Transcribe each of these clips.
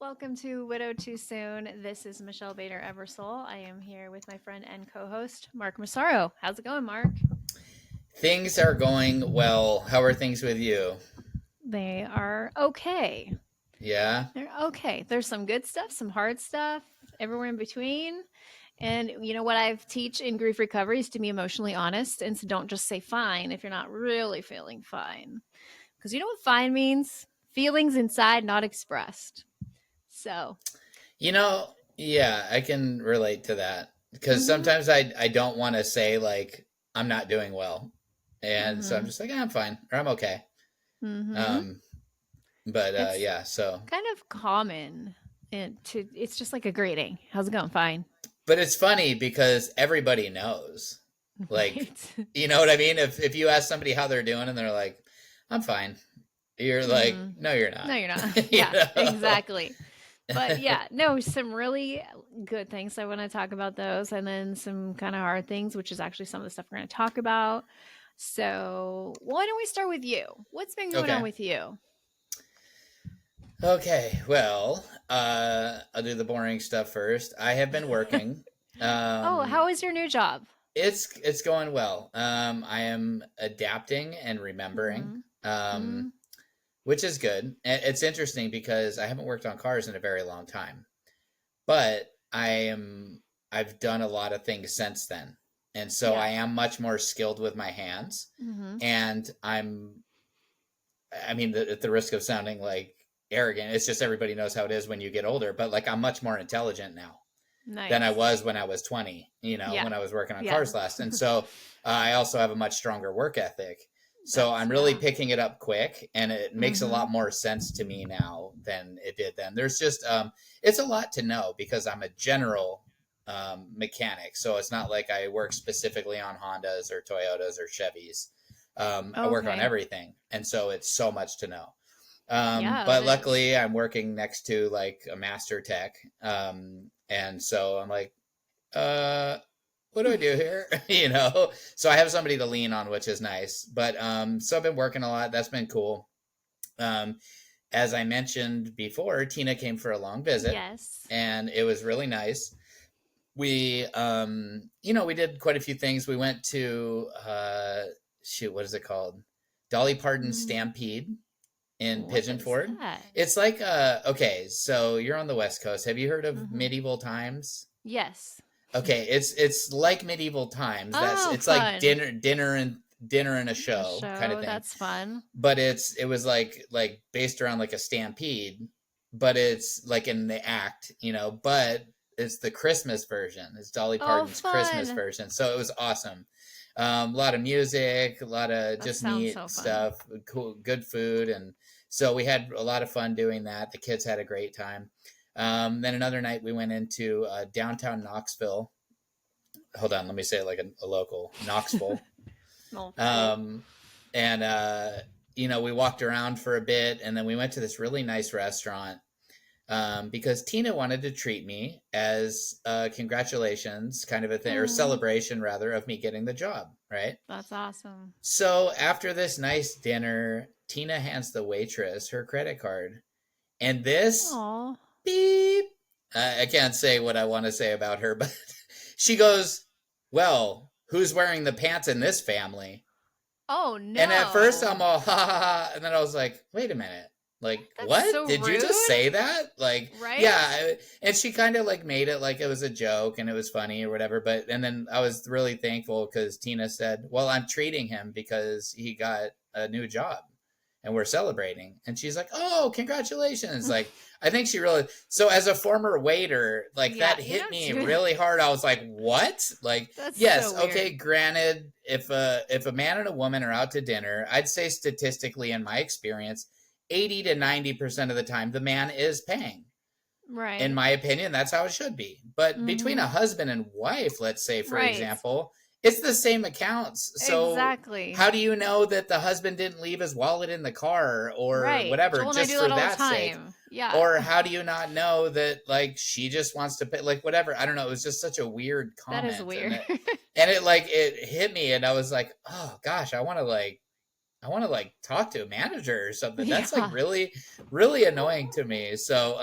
Welcome to Widow Too Soon. This is Michelle Bader Ebersole. I am here with my friend and co-host Mark Massaro. How's it going, Mark? Things are going well. How are things with you? They are okay. Yeah. They're okay. There's some good stuff, some hard stuff, everywhere in between. And you know what I teach in grief recovery is to be emotionally honest and so don't just say fine if you're not really feeling fine. Because you know what fine means? Feelings inside not expressed. So, Yeah, I can relate to that because mm-hmm, sometimes I don't want to say like I'm not doing well, and so I'm mm-hmm, just like I'm fine or I'm okay. mm-hmm. Um, but It's yeah, so kind of common it's just like a greeting. How's it going? Fine. but it's funny because everybody knows, like Right. you know what I mean. If you ask somebody how they're doing and they're like I'm fine, you're like Mm-hmm. no, you're No, not. you're not. you Yeah, know. exactly. But yeah, no, some really good things. I want to talk about those and then some kind of hard things, which is actually some of the stuff we're going to talk about. So, why don't we start with you? What's been going on Okay. with you? Okay, well, I'll do the boring stuff first. I have been working. Oh, Um, how is your new job? it's going well. I am adapting and remembering, Mm-hmm. um, Mm-hmm. which is good. It's interesting because I haven't worked on cars in a very long time, but I've done a lot of things since then, and so Yeah. I am much more skilled with my hands, Mm-hmm. and I mean, at the risk of sounding like arrogant, it's just everybody knows how it is when you get older. But like, I'm much more intelligent now than I Nice. was when I was 20. Yeah. When I was working on Yeah. cars last, and so I also have a much stronger work ethic. So That's I'm really yeah. picking it up quick, and it makes a Mm-hmm. lot more sense to me now than it did then. There's just it's a lot to know because I'm a general mechanic, so it's not like I work specifically on Hondas or Toyotas or Chevys. I work on Okay. everything, and so it's so much to know. Yeah, it But is. luckily, I'm working next to like a master tech, and so I'm like, uh, what do I do here? So I have somebody to lean on, which is nice. But so I've been working a lot. That's been cool. Um, as I mentioned before, Tina came for a long visit, Yes. and it was really nice. We did quite a few things. We went to shoot, what is it called? Dolly Parton's Mm, Stampede in what Pigeon is Forge. that? It's like okay, so you're on the West Coast. Have you heard of Mm-hmm. medieval times? Yes. Okay, it's like medieval times. That's Oh, it's like fun. dinner and a A show kind of show. thing. That's fun. But it was like based around like a stampede, but it's like in the act, but it's the Christmas version. It's Dolly Oh, Parton's Christmas fun. version. So it was awesome. A lot of music, a lot of That just sounds neat so fun. stuff, cool, good food, and so we had a lot of fun doing that. The kids had a great time. Then another night we went into downtown Knoxville. Hold on, let me say it like a local Knoxville. Oh, full. Um, and we walked around for a bit, and then we went to this really nice restaurant because Tina wanted to treat me as congratulations, kind of a thing, or Oh, celebration rather, of me getting the job, right? that's awesome. So after this nice dinner, Tina hands the waitress her credit card, and this Oh. beep. I can't say what I want to say about her, but she goes, "Well, who's wearing the pants in this family?" Oh, And at first I'm no. all ha ha ha, and then I was like, wait a minute. Like, That's what? so Did you rude, just say that? Like, right? yeah. And she kind of like made it like it was a joke and it was funny or whatever. And then I was really thankful because Tina said, well, I'm treating him because he got a new job and we're celebrating. And she's like, oh, congratulations. Like, I think she really, so as a former waiter, like Yeah, that you hit don't me do really hard. I was like, what? Like, that's so yes, okay, weird. granted, if a man and a woman are out to dinner, I'd say statistically in my experience, 80 to 90% of the time the man is paying. In Right. my opinion, that's how it should be. But between Mm-hmm. a husband and wife, let's say for Right. example, it's the same accounts. So Exactly. how do you know that the husband didn't leave his wallet in the car or Right. whatever Joel and I just do for that all the that sake? time. Yeah. Or how do you not know that like she just wants to pay, like whatever? I don't know. It was just such a weird That is comment, and weird. it like it hit me, and I was like, oh gosh, I want to like talk to a manager or something. That's like Yeah. really, really annoying to me. So,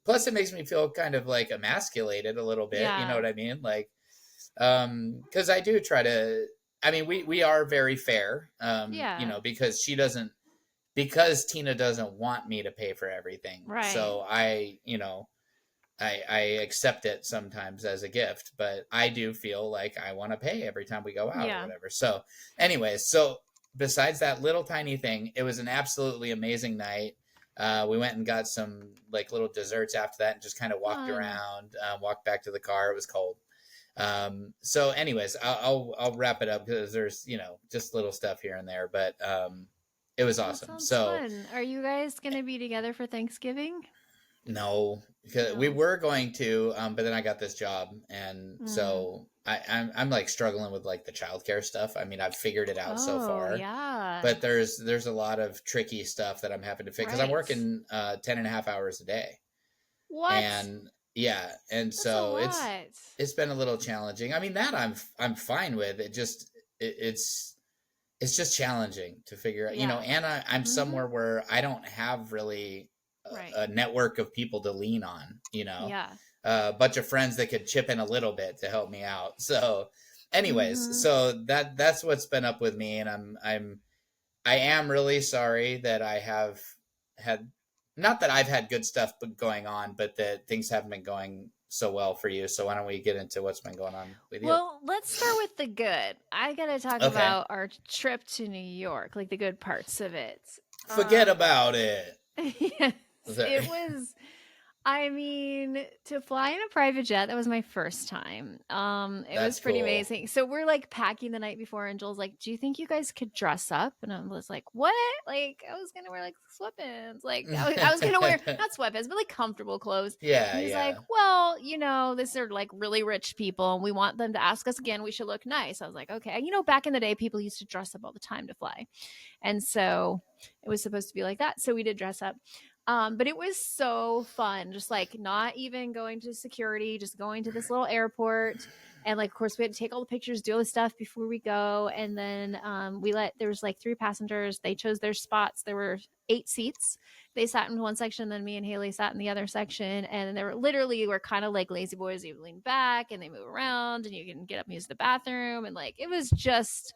plus it makes me feel kind of like emasculated a little bit. You know Yeah. what I mean? Like, because I do try to. I mean, we are very fair. You Yeah. know, because Tina doesn't want me to pay for everything. Right. So I accept it sometimes as a gift, but I do feel like I want to pay every time we go out or Yeah. whatever. So, anyways, so besides that little tiny thing, it was an absolutely amazing night. We went and got some like little desserts after that, and just kind of walked Fun. around, walked back to the car. It was cold. So, anyways, I'll wrap it up because there's just little stuff here and there, but it was That awesome. sounds So fun. Are you guys going to be together for Thanksgiving? no, because we No. were going to, but then I got this job, and Mm. so I'm like struggling with like the childcare stuff. I mean, I've figured it out so Oh, far, yeah. but there's a lot of tricky stuff that I'm having to fix because I'm Right. working 10.5 hours a day, What? and yeah, and That's a so lot. it's been a little challenging. I mean, that I'm fine with. It's just challenging to figure out, Yeah. and I'm Mm-hmm. somewhere where I don't have really Right. a network of people to lean on, Yeah. a bunch of friends that could chip in a little bit to help me out. So, anyways, Mm-hmm. so that's what's been up with me, and I am really sorry that I have had, not that I've had good stuff going on, but that things haven't been going so well for you. So why don't we get into what's been going on with you? Well, let's start with the good. I got to talk Okay, about our trip to New York, like the good parts of it. forget Um, about it. yes, it Sorry. was I mean, to fly in a private jet, that was my first time. It was That's pretty cool. amazing. So we're like packing the night before, and Joel's like, "Do you think you guys could dress up?" And I was like, "What?" Like, I was gonna wear like sweatpants. Like, I was gonna wear not sweatpants, but like comfortable clothes. Yeah, And he's like, yeah. "Well, these are like really rich people, and we want them to ask us again. We should look nice." I was like, "Okay." Back in the day, people used to dress up all the time to fly, and so it was supposed to be like that. So we did dress up. But it was so fun, just like not even going to security, just going to this little airport. And like, of course, we had to take all the pictures, do all the stuff before we go. And then there was like three passengers. They chose their spots. There were 8 seats. They sat in one section, then me and Haley sat in the other section. And they were kind of like lazy boys. You lean back and they move around and you can get up and use the bathroom. And like, it was just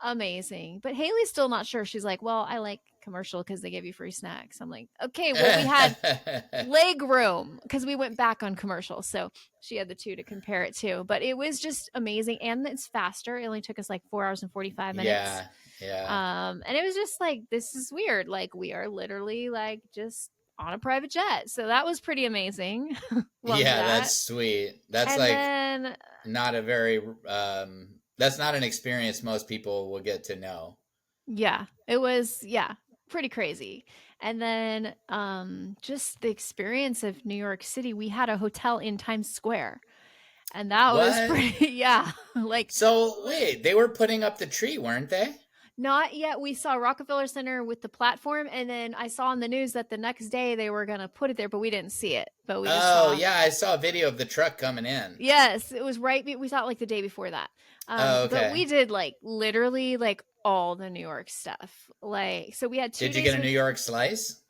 amazing. But Haley's still not sure. She's like, "Well, I like commercial because they give you free snacks." I'm like, "Okay, well, we had leg room because we went back on commercial." So she had the two to compare it to. But it was just amazing. And it's faster. It only took us like 4 hours and 45 minutes. Yeah, yeah. And it was just like, this is weird. Like, we are literally like just on a private jet. So that was pretty amazing. Loved Yeah, that's that. sweet. That's And like then not a very that's not an experience most people will get to know. yeah, it was pretty crazy. And then just the experience of New York City, we had a hotel in Times Square. And that was What? pretty yeah, like So, wait, they were putting up the tree, weren't they? not yet. We saw Rockefeller Center with the platform and then I saw on the news that the next day they were going to put it there, but we didn't see it. But we just Oh, saw yeah, I saw a video of the truck coming in. yes, it was right. We saw it like the day before that. Oh, But okay. we did like literally like all the New York stuff. Like, so we had two Did you get days a New with York slice?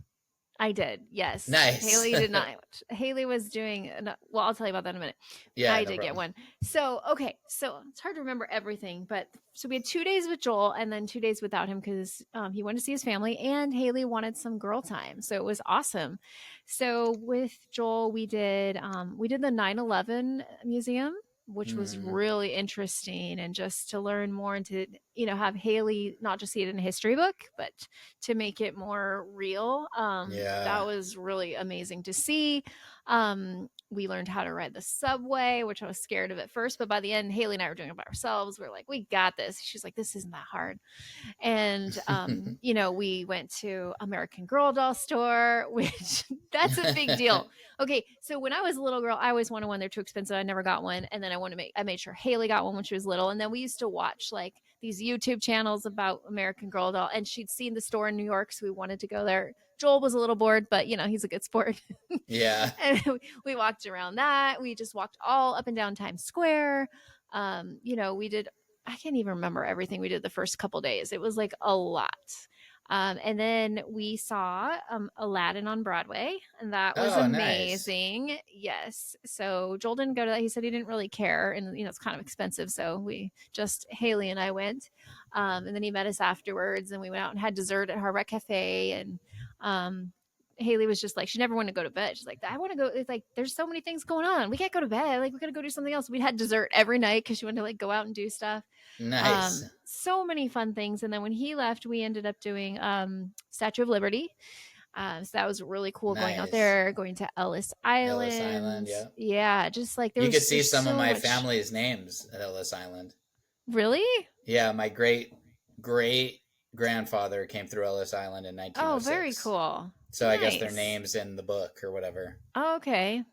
I did, yes. Nice. Haley did not. Haley was doing, well, I'll tell you about that in a minute. Yeah, I no did get problem. one. So, okay. So it's hard to remember everything, but so we had 2 days with Joel and then 2 days without him because he wanted to see his family and Haley wanted some girl time. So it was awesome. So with Joel, we did the 9/11 museum, which was Hmm. really interesting and just to learn more and to, have Haley not just see it in a history book, but to make it more real. That Yeah. was really amazing to see. We learned how to ride the subway, which I was scared of at first, but by the end, Haley and I were doing it by ourselves. We're like, we got this. She's like, this isn't that hard. And we went to American Girl doll store, which that's a big deal. Okay, so when I was a little girl, I always wanted one. They're too expensive. I never got one, and then I made sure Haley got one when she was little, and then we used to watch like these YouTube channels about American Girl doll, and she'd seen the store in New York, so we wanted to go there. Joel was a little bored, but he's a good sport. Yeah. And we walked around that. We just walked all up and down Times Square. We did I can't even remember everything we did the first couple days. It was like a lot. And then we saw Aladdin on Broadway, and that was Oh, nice. amazing. Yes. So Joel didn't go to that. He said he didn't really care, and it's kind of expensive. So we just Haley and I went, and then he met us afterwards, and we went out and had dessert at Hard Cafe, and um, Haley was just like, she never wanted to go to bed. She's like, I want to go. It's like, there's so many things going on. We can't go to bed. Like, we got to go do something else. We had dessert every night because she wanted to like go out and do stuff. Nice. So many fun things. And then when he left, we ended up doing Statue of Liberty. So that was really cool going out Nice. there, going to Ellis Ellis Island, Island. yeah. Yeah, just like You could see there's some of so my much. family's names at Ellis Island. Really? Yeah, my great grandfather came through Ellis Island in Oh, very 1906. cool. So I guess their Nice. names in the book or whatever. Oh, okay.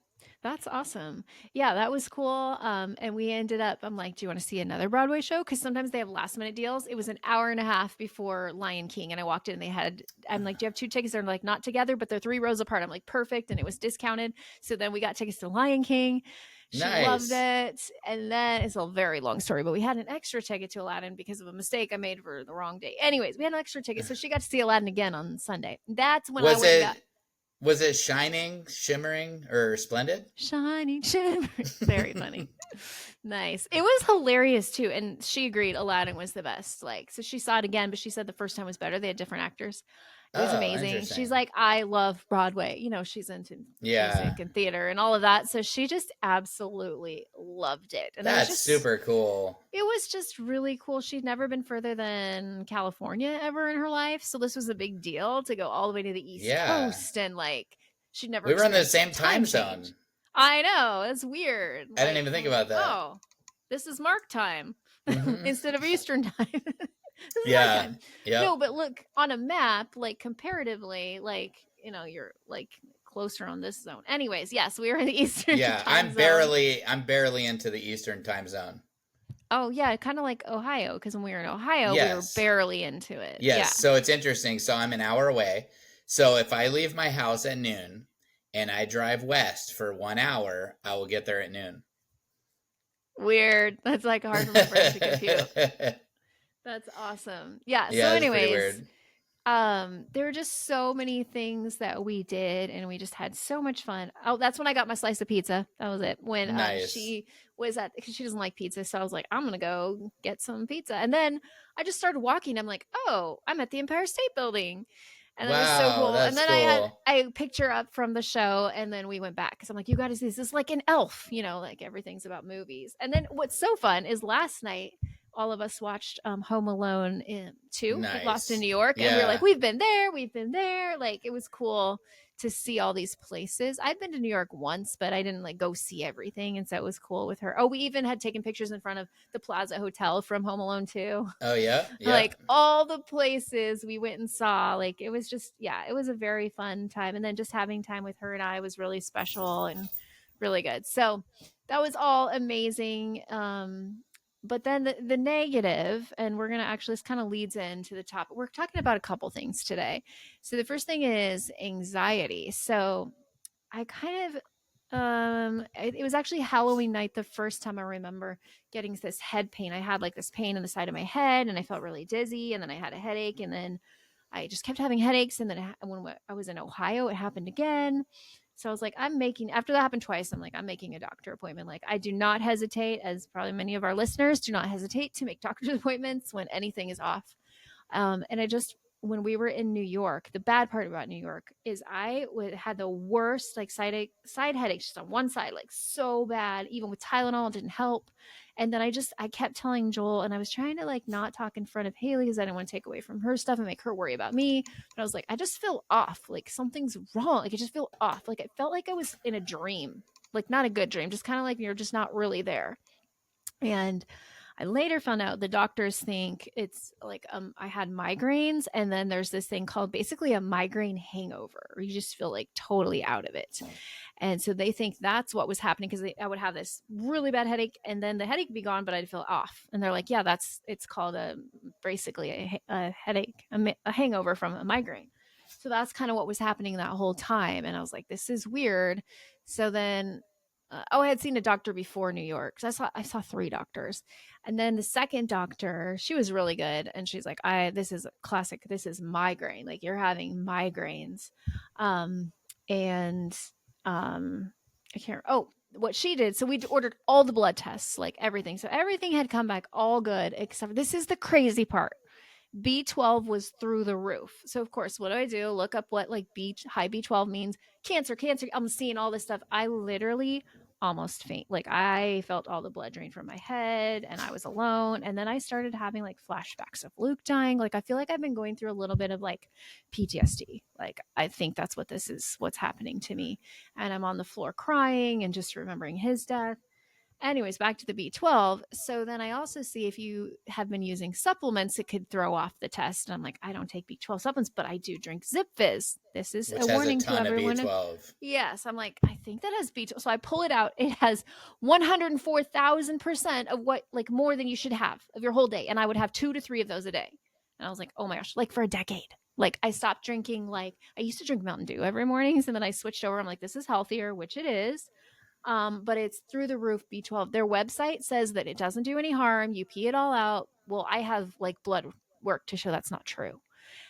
That's awesome. Yeah, that was cool. And we ended up, I'm like, do you want to see another Broadway show? Because sometimes they have last minute deals. It was an hour and a half before Lion King. And I walked in and I'm like, do you have two tickets? They're like, not together, but they're 3 rows apart. I'm like, perfect. And it was discounted. So then we got tickets to Lion King. She loved Nice. it. And then it's a very long story, but we had an extra ticket to Aladdin because of a mistake I made for the wrong day. Anyways, we had an extra ticket. So she got to see Aladdin again on Sunday. That's when I Was went and got it was it shining, shimmering, or splendid? Shiny Shimmer. Very funny. Nice. It was hilarious too. And she agreed Aladdin was the best. Like, so she saw it again, but she said the first time was better. They had different actors. It was Oh, amazing. She's interesting. like, I love Broadway. She's into Yeah. music and theater and all of that. So she just absolutely loved it. And That's super cool. it was just really cool. She'd never been further than California ever in her life. So this was a big deal to go all the way to the East Yeah. Coast and like she'd never We were in the experienced same time time change. zone. I know, it's weird. I didn't Like even think I'm like, about that. oh, this is mark time Hmm. instead of Eastern time. This is my Yeah. time. Yep. No, but look on a map, like comparatively, like you're like closer on this zone. Anyways, yes, we were in the Eastern Yeah. time zone. I'm barely into the Eastern time zone. Oh yeah, kind of like Ohio, because when we were in Ohio, we were Yes. barely into it. Yes. Yeah. So it's interesting. So I'm an hour away. So if I leave my house at noon and I drive west for 1 hour, I will get there at noon. Weird. That's like hard for my brain to compute. That's awesome. Yeah. So, Yeah, it's pretty anyways, weird. there were just so many things that we did, and we just had so much fun. Oh, that's when I got my slice of pizza. That was it. When Nice. she was at, because she doesn't like pizza, so I was like, I'm gonna go get some pizza, and then I just started walking. I'm like, oh, I'm at the Empire State Building. And that was so Wow, cool. And that's then cool. I picked her up from the show, and then we went back because I'm like, you got to see this. This is like an elf, like everything's about movies. And then what's so fun is last night all of us watched Home Alone 2, Lost in Nice. New York, and we were like, Yeah. we've been there. Like it was cool to see all these places. I'd been to New York once, but I didn't like go see everything, and so it was cool with her. Oh, we even had taken pictures in front of the Plaza Hotel from Home Alone 2. Oh, yeah. Like Yep. all the places we went and saw, like it was just, yeah, it was a very fun time. And then just having time with her and I was really special and really good. So that was all amazing. But then the negative, and we're gonna actually, this kind of leads into the topic. We're talking about a couple things today. So the first thing is anxiety. So I kind of it was actually Halloween night the first time I remember getting this head pain. I had like this pain in the side of my head, and I felt really dizzy, and then I had a headache, and then I just kept having headaches, and then when I was in Ohio it happened again. So I was like, after that happened twice, I'm like, I'm making a doctor appointment. Like, I do not hesitate, as probably many of our listeners do not hesitate to make doctor's appointments when anything is off. And I just, when we were in New York, the bad part about New York is had the worst like side headaches just on one side, like so bad. Even with Tylenol, it didn't help. And then I kept telling Joel, and I was trying to like not talk in front of Haley because I didn't want to take away from her stuff and make her worry about me. But I was like, I just feel off. Like something's wrong. Like I just feel off. Like it felt like I was in a dream, like not a good dream, just kind of like you're just not really there. And I later found out the doctors think it's like I had migraines, and then there's this thing called basically a migraine hangover, where you just feel like totally out of it. And so they think that's what was happening because I would have this really bad headache, and then the headache would be gone, but I'd feel off. And they're like, yeah, it's called basically a headache, a hangover from a migraine. So that's kind of what was happening that whole time. And I was like, this is weird. So then I had seen a doctor before New York. So I saw 3 doctors. And then the second doctor, she was really good, and she's like, "I this is a classic. This is migraine. Like you're having migraines." Um and I can't oh, what she did, so we ordered all the blood tests, like everything. So everything had come back all good except this is the crazy part. B12 was through the roof. So of course, what do? Look up what like high B12 means. Cancer, cancer. I'm seeing all this stuff. I literally almost faint. Like I felt all the blood drain from my head and I was alone. And then I started having like flashbacks of Luke dying. Like I feel like I've been going through a little bit of like PTSD. Like I think that's what this is, what's happening to me. And I'm on the floor crying and just remembering his death. Anyways, back to the B12. So then I also see if you have been using supplements, it could throw off the test. And I'm like, I don't take B12 supplements, but I do drink Zip Fizz. This is which a has a warning to ton of everyone. B12. Yes, I'm like, I think that has B12. So I pull it out. It has 104,000% of what, like, more than you should have of your whole day. And I would have 2 to 3 of those a day. And I was like, oh my gosh, like for a decade. Like I stopped drinking, like I used to drink Mountain Dew every morning. And then I switched over. I'm like, this is healthier, which it is. But it's through the roof B12. Their website says that it doesn't do any harm. You pee it all out. Well, I have like blood work to show that's not true.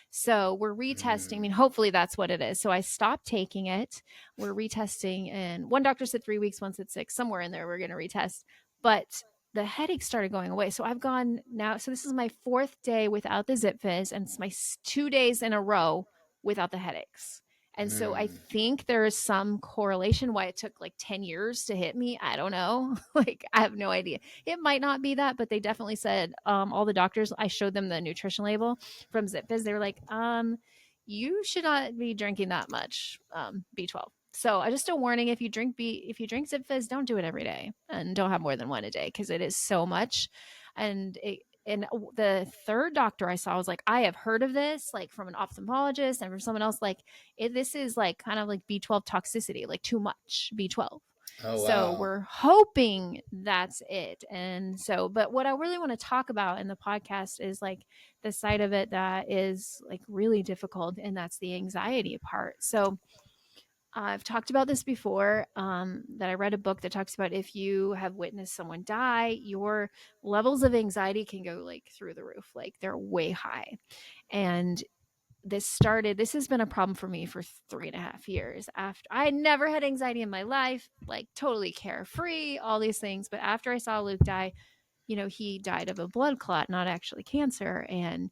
So we're retesting. I Mm. mean, hopefully that's what it is. So I stopped taking it. We're retesting, and one doctor said 3 weeks, one said 6. Somewhere in there, we're going to retest. But the headache started going away. So I've gone now. So this is my 4th day without the Zip Fizz, and it's my 2 days in a row without the headaches. And so I Mm. think there is some correlation why it took like 10 years to hit me. I don't know. Like, I have no idea. It might not be that, but they definitely said all the doctors, I showed them the nutrition label from Zip Fizz. They were like, you should not be drinking that much B12. So just a warning: if you drink Zip Fizz, don't do it every day, and don't have more than one a day because it is so much. And the third doctor I saw was like, I have heard of this, like from an ophthalmologist and from someone else, like this is like kind of like B12 toxicity, like too much B12. Oh So wow. we're hoping that's it. And so, but what I really want to talk about in the podcast is like the side of it that is like really difficult, and that's the anxiety part. So I've talked about this before, that I read a book that talks about if you have witnessed someone die, your levels of anxiety can go like through the roof, like they're way high. And this has been a problem for me for 3.5 years. After I had never had anxiety in my life, like totally carefree, all these things. But after I saw Luke die, he died of a blood clot, not actually cancer. And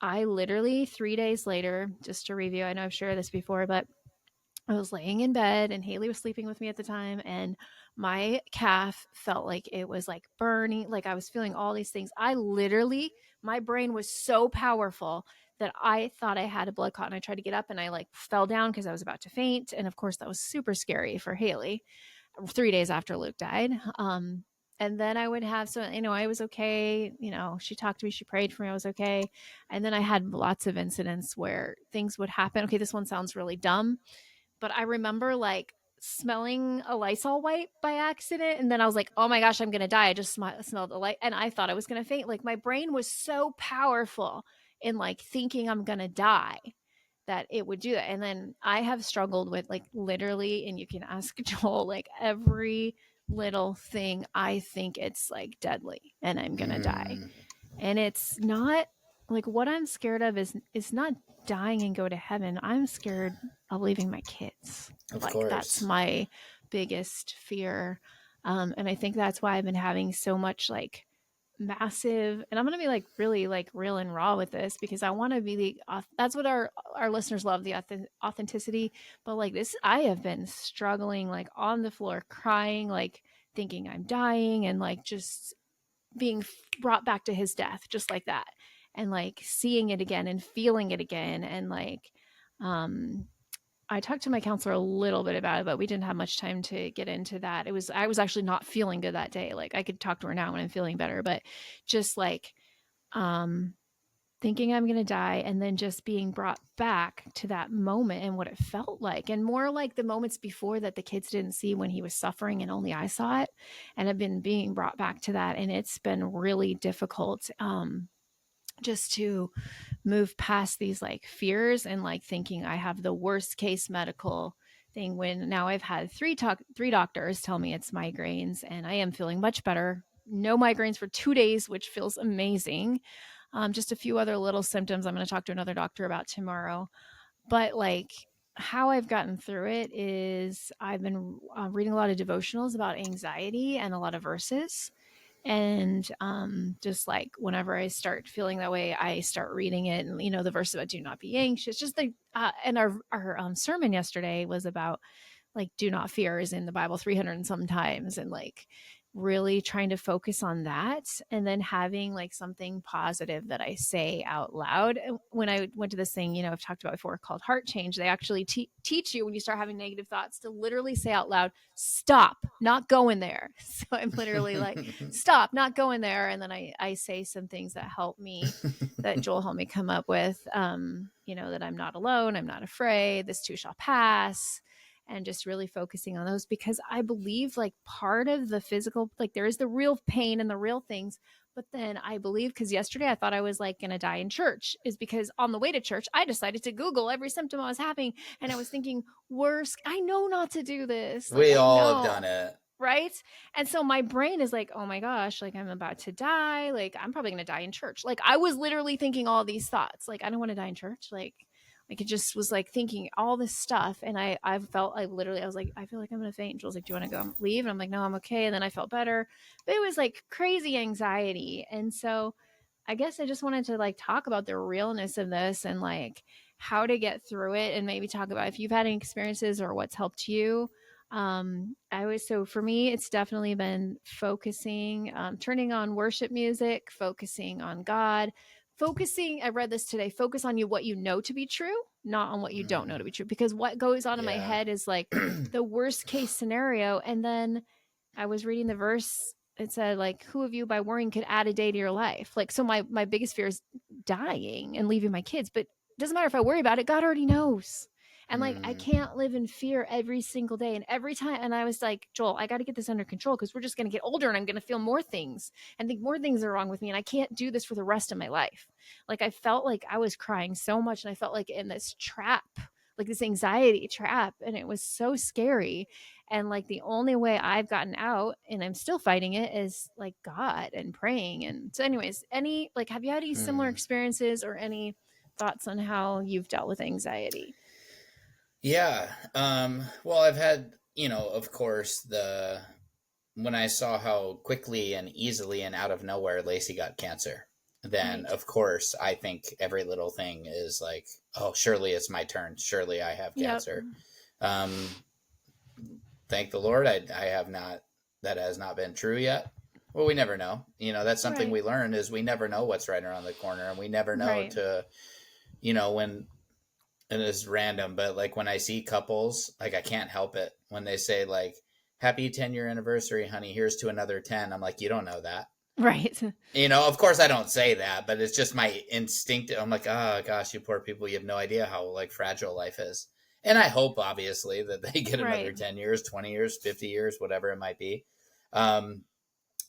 I literally 3 days later, just to review, I know I've shared this before, but I was laying in bed and Haley was sleeping with me at the time, and my calf felt like it was like burning, like I was feeling all these things. My brain was so powerful that I thought I had a blood clot, and I tried to get up and I like fell down because I was about to faint. And of course that was super scary for Haley 3 days after Luke died. And then I would have, so, I was okay. She talked to me, she prayed for me, I was okay. And then I had lots of incidents where things would happen. Okay, this one sounds really dumb, but I remember like smelling a Lysol wipe by accident. And then I was like, oh my gosh, I'm going to die. I just smelled the light. And I thought I was going to faint. Like my brain was so powerful in like thinking I'm going to die that it would do that. And then I have struggled with like literally, and you can ask Joel, like every little thing, I think it's like deadly and I'm going to die. Mm. And it's not like, what I'm scared of is not dying and go to heaven. I'm scared of leaving my kids. Of Like that's course. my biggest fear. And I think that's why I've been having so much like massive, and I'm going to be like really like real and raw with this because I want to be that's what our listeners love, the authenticity. But like this, I have been struggling, like on the floor crying, like thinking I'm dying, and like just being brought back to his death just like that, and like seeing it again and feeling it again. And like um I talked to my counselor a little bit about it, but we didn't have much time to get into that. I was actually not feeling good that day. Like I could talk to her now when I'm feeling better, but just like um thinking I'm going to die, and then just being brought back to that moment and what it felt like, and more like the moments before that the kids didn't see when he was suffering and only I saw it. And I've been being brought back to that, and it's been really difficult, just to move past these like fears and like thinking I have the worst case medical thing when now I've had three doctors tell me it's migraines, and I am feeling much better. No migraines for 2 days, which feels amazing. Just a few other little symptoms I'm going to talk to another doctor about tomorrow. But like how I've gotten through it is I've been reading a lot of devotionals about anxiety and a lot of verses. And just like whenever I start feeling that way, I start reading it. And, the verse about do not be anxious, just the, and our sermon yesterday was about like do not fear is in the Bible 300 and some times, and like really trying to focus on that, and then having like something positive that I say out loud. And when I went to this thing, I've talked about before, called Heart Change, they actually teach you when you start having negative thoughts to literally say out loud, stop, not going there. So I'm literally like, stop, not going there. And then I say some things that help me, that Joel helped me come up with, that I'm not alone, I'm not afraid, this too shall pass, and just really focusing on those, because I believe like part of the physical, like there is the real pain and the real things. But then I believe, because yesterday I thought I was like going to die in church, is because on the way to church, I decided to Google every symptom I was having. And I was thinking, worse, I know not to do this. Like, We I all have done know. it. Right. And so my brain is like, oh my gosh, like I'm about to die. Like I'm probably going to die in church. Like I was literally thinking all these thoughts. Like I don't want to die in church. Like it just was like thinking all this stuff. And I felt, I literally, I was like, I feel like I'm going to faint. And Jules like, do you want to go leave? And I'm like, no, I'm okay. And then I felt better, but it was like crazy anxiety. And so I guess I just wanted to like talk about the realness of this, and like how to get through it, and maybe talk about if you've had any experiences or what's helped you. I always, so for me, it's definitely been focusing, turning on worship music, focusing on God, focusing. I read this today, focus on what you know to be true, not on what you don't know to be true. Because what goes on in my Yeah. head is like the worst case scenario. And then I was reading the verse. It said like, who of you by worrying could add a day to your life? Like, so my biggest fear is dying and leaving my kids, but it doesn't matter if I worry about it. God already knows. And like, I Mm. can't live in fear every single day. And every time, and I was like, Joel, I got to get this under control, because we're just going to get older and I'm going to feel more things and think more things are wrong with me. And I can't do this for the rest of my life. Like, I felt like I was crying so much, and I felt like in this trap, like this anxiety trap. And it was so scary. And like the only way I've gotten out, and I'm still fighting it, is like God and praying. And so, anyways, have you had any similar Mm. experiences or any thoughts on how you've dealt with anxiety? Yeah. Well, I've had, of course, when I saw how quickly and easily and out of nowhere Lacey got cancer, then Right. of course I think every little thing is like, oh, surely it's my turn. Surely I have Yep. cancer. Um, thank the Lord, I have not. That has not been true yet. Well, we never know. That's something Right. we learn, is we never know what's right around the corner, and we never know Right. to, when, and it's random, but like when I see couples, like I can't help it when they say like, "Happy 10-year anniversary, honey. Here's to another 10." I'm like, you don't know that. Right. Of course I don't say that, but it's just my instinct. I'm like, oh gosh, you poor people, you have no idea how like fragile life is. And I hope obviously that they get another Right. 10 years, 20 years, 50 years, whatever it might be. Um,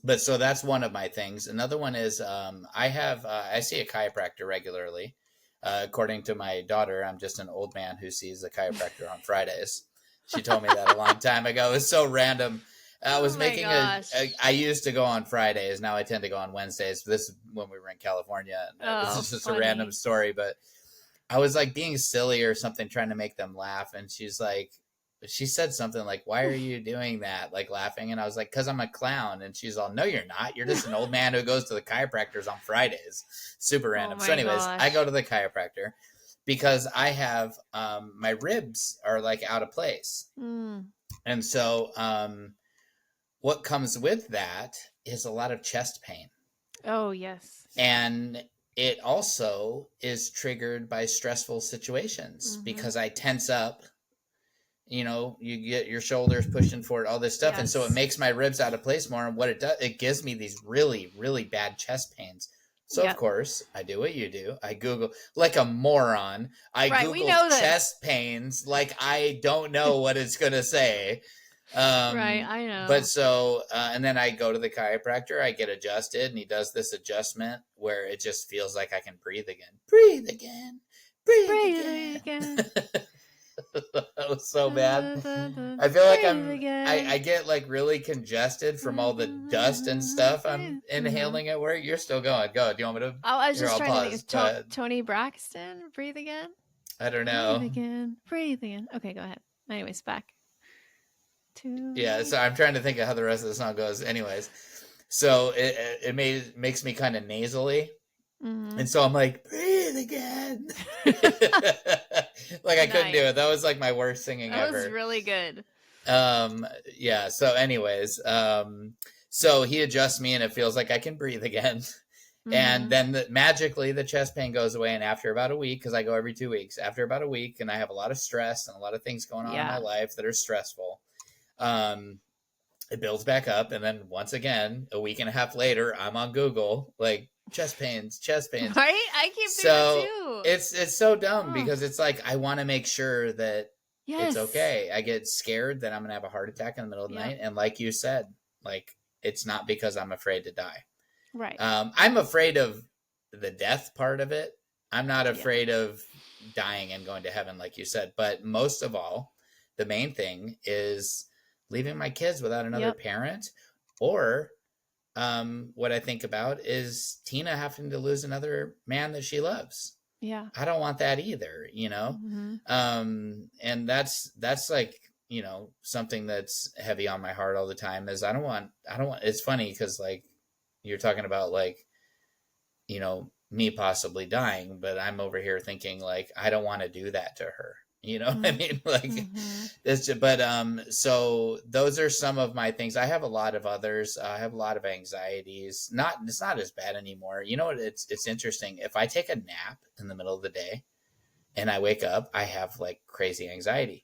but so that's one of my things. Another one is I see a chiropractor regularly. According to my daughter, I'm just an old man who sees a chiropractor on Fridays. She told me that a long time ago. It's so random. I Oh was my making gosh. I used to go on Fridays. Now I tend to go on Wednesdays. This is when we were in California. And this Oh, is just a random funny. story, but I was like being silly or something, trying to make them laugh. And she said something like, "Why are you doing that?" Like laughing. And I was like, "Cause I'm a clown." And she's all, "No, you're not. You're just an old man who goes to the chiropractors on Fridays." Super Oh random. So my anyways, I go gosh. to the chiropractor because I have, my ribs are like out of place. Mm. And so, what comes with that is a lot of chest pain. Oh, yes. And it also is triggered by stressful situations Mm-hmm. because I tense up. You get your shoulders pushing forward, all this stuff. And so it Yes. makes my ribs out of place more. And what it does, it gives me these really, really bad chest pains. So, of Yep. course, I do what you do. I Google, like a moron, I Right. We Google know this. chest pains like I don't know what it's going to say. Right. I But know. so, and then I go to the chiropractor, I get adjusted, and he does this adjustment where it just feels like I can breathe again. Breathe again. Breathe Breathe again. again. so bad. I feel like Breathe I again. get like really congested from all the dust and stuff I'm Mm-hmm. inhaling at work. You're still going. Go. Do you want me to? Oh, I was Here, just I'll trying to think pause. of Go ahead. Tony Braxton. Breathe again. I don't Breathe know. again. Breathe again. Okay, go ahead. Anyways, back to Yeah, life. so I'm trying to think of how the rest of the song goes. Anyways, so makes me kind of nasally, Mm-hmm. and so I'm like, breathe again. Like I couldn't do Nice. it. That was like my worst singing That was ever. really good. Yeah. So, anyways, so he adjusts me, and it feels like I can breathe again. And Mm-hmm. then magically the chest pain goes away. And after about a week, because I go every 2 weeks, after about a week, and I have a lot of stress and a lot of things going on in my Yeah. life that are stressful, um, it builds back up. And then once again, a week and a half later, I'm on Google, like chest pains, chest pains. Right? I keep doing that So too. it's so dumb Oh, because it's like I want to make sure that it's yes. okay. I get scared that I'm gonna have a heart attack in the middle of the Yep. night, and like you said, like it's not because I'm afraid to die. Right. I'm afraid of the death part of it. I'm not Yeah. afraid of dying and going to heaven, like you said. But most of all, the main thing is leaving my kids without another Yep. parent, or what I think about is Tina having to lose another man that she loves. Yeah. I don't want that either, you know? Mm-hmm. And that's like, you know, something that's heavy on my heart all the time is I don't want, it's funny because like you're talking about like, you know, me possibly dying, but I'm over here thinking like, I don't want to do that to her. You know what I mean? Like Mm-hmm. it's just, but so those are some of my things. I have a lot of others. I have a lot of anxieties. Not it's not as bad anymore. You know what? It's interesting. If I take a nap in the middle of the day and I wake up, I have like crazy anxiety.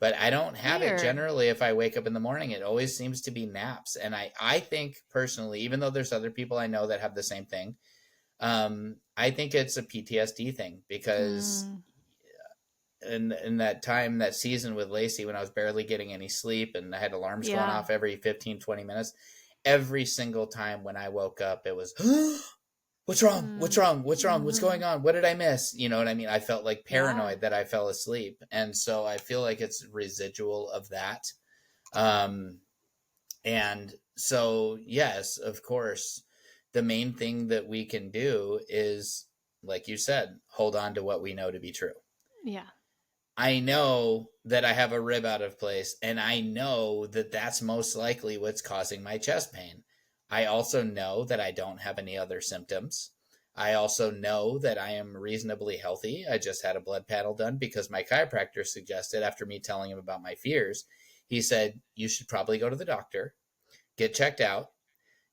But I don't have it Weird. generally if I wake up in the morning. It always seems to be naps. And I think personally, even though there's other people I know that have the same thing, I think it's a PTSD thing because Mm. in that time, that season with Lacey, when I was barely getting any sleep and I had alarms going Yeah. off every 15, 20 minutes, every single time when I woke up, it was, what's wrong? What's Mm. wrong? What's wrong? What's Mm-hmm. going on? What did I miss? You know what I mean? I felt like Yeah. paranoid that I fell asleep. And so I feel like it's residual of that. Um, and so, yes, of course, the main thing that we can do is, like you said, hold on to what we know to be true. Yeah. I know that I have a rib out of place, and I know that that's most likely what's causing my chest pain. I also know that I don't have any other symptoms. I also know that I am reasonably healthy. I just had a blood panel done because my chiropractor suggested, after me telling him about my fears, he said, you should probably go to the doctor, get checked out,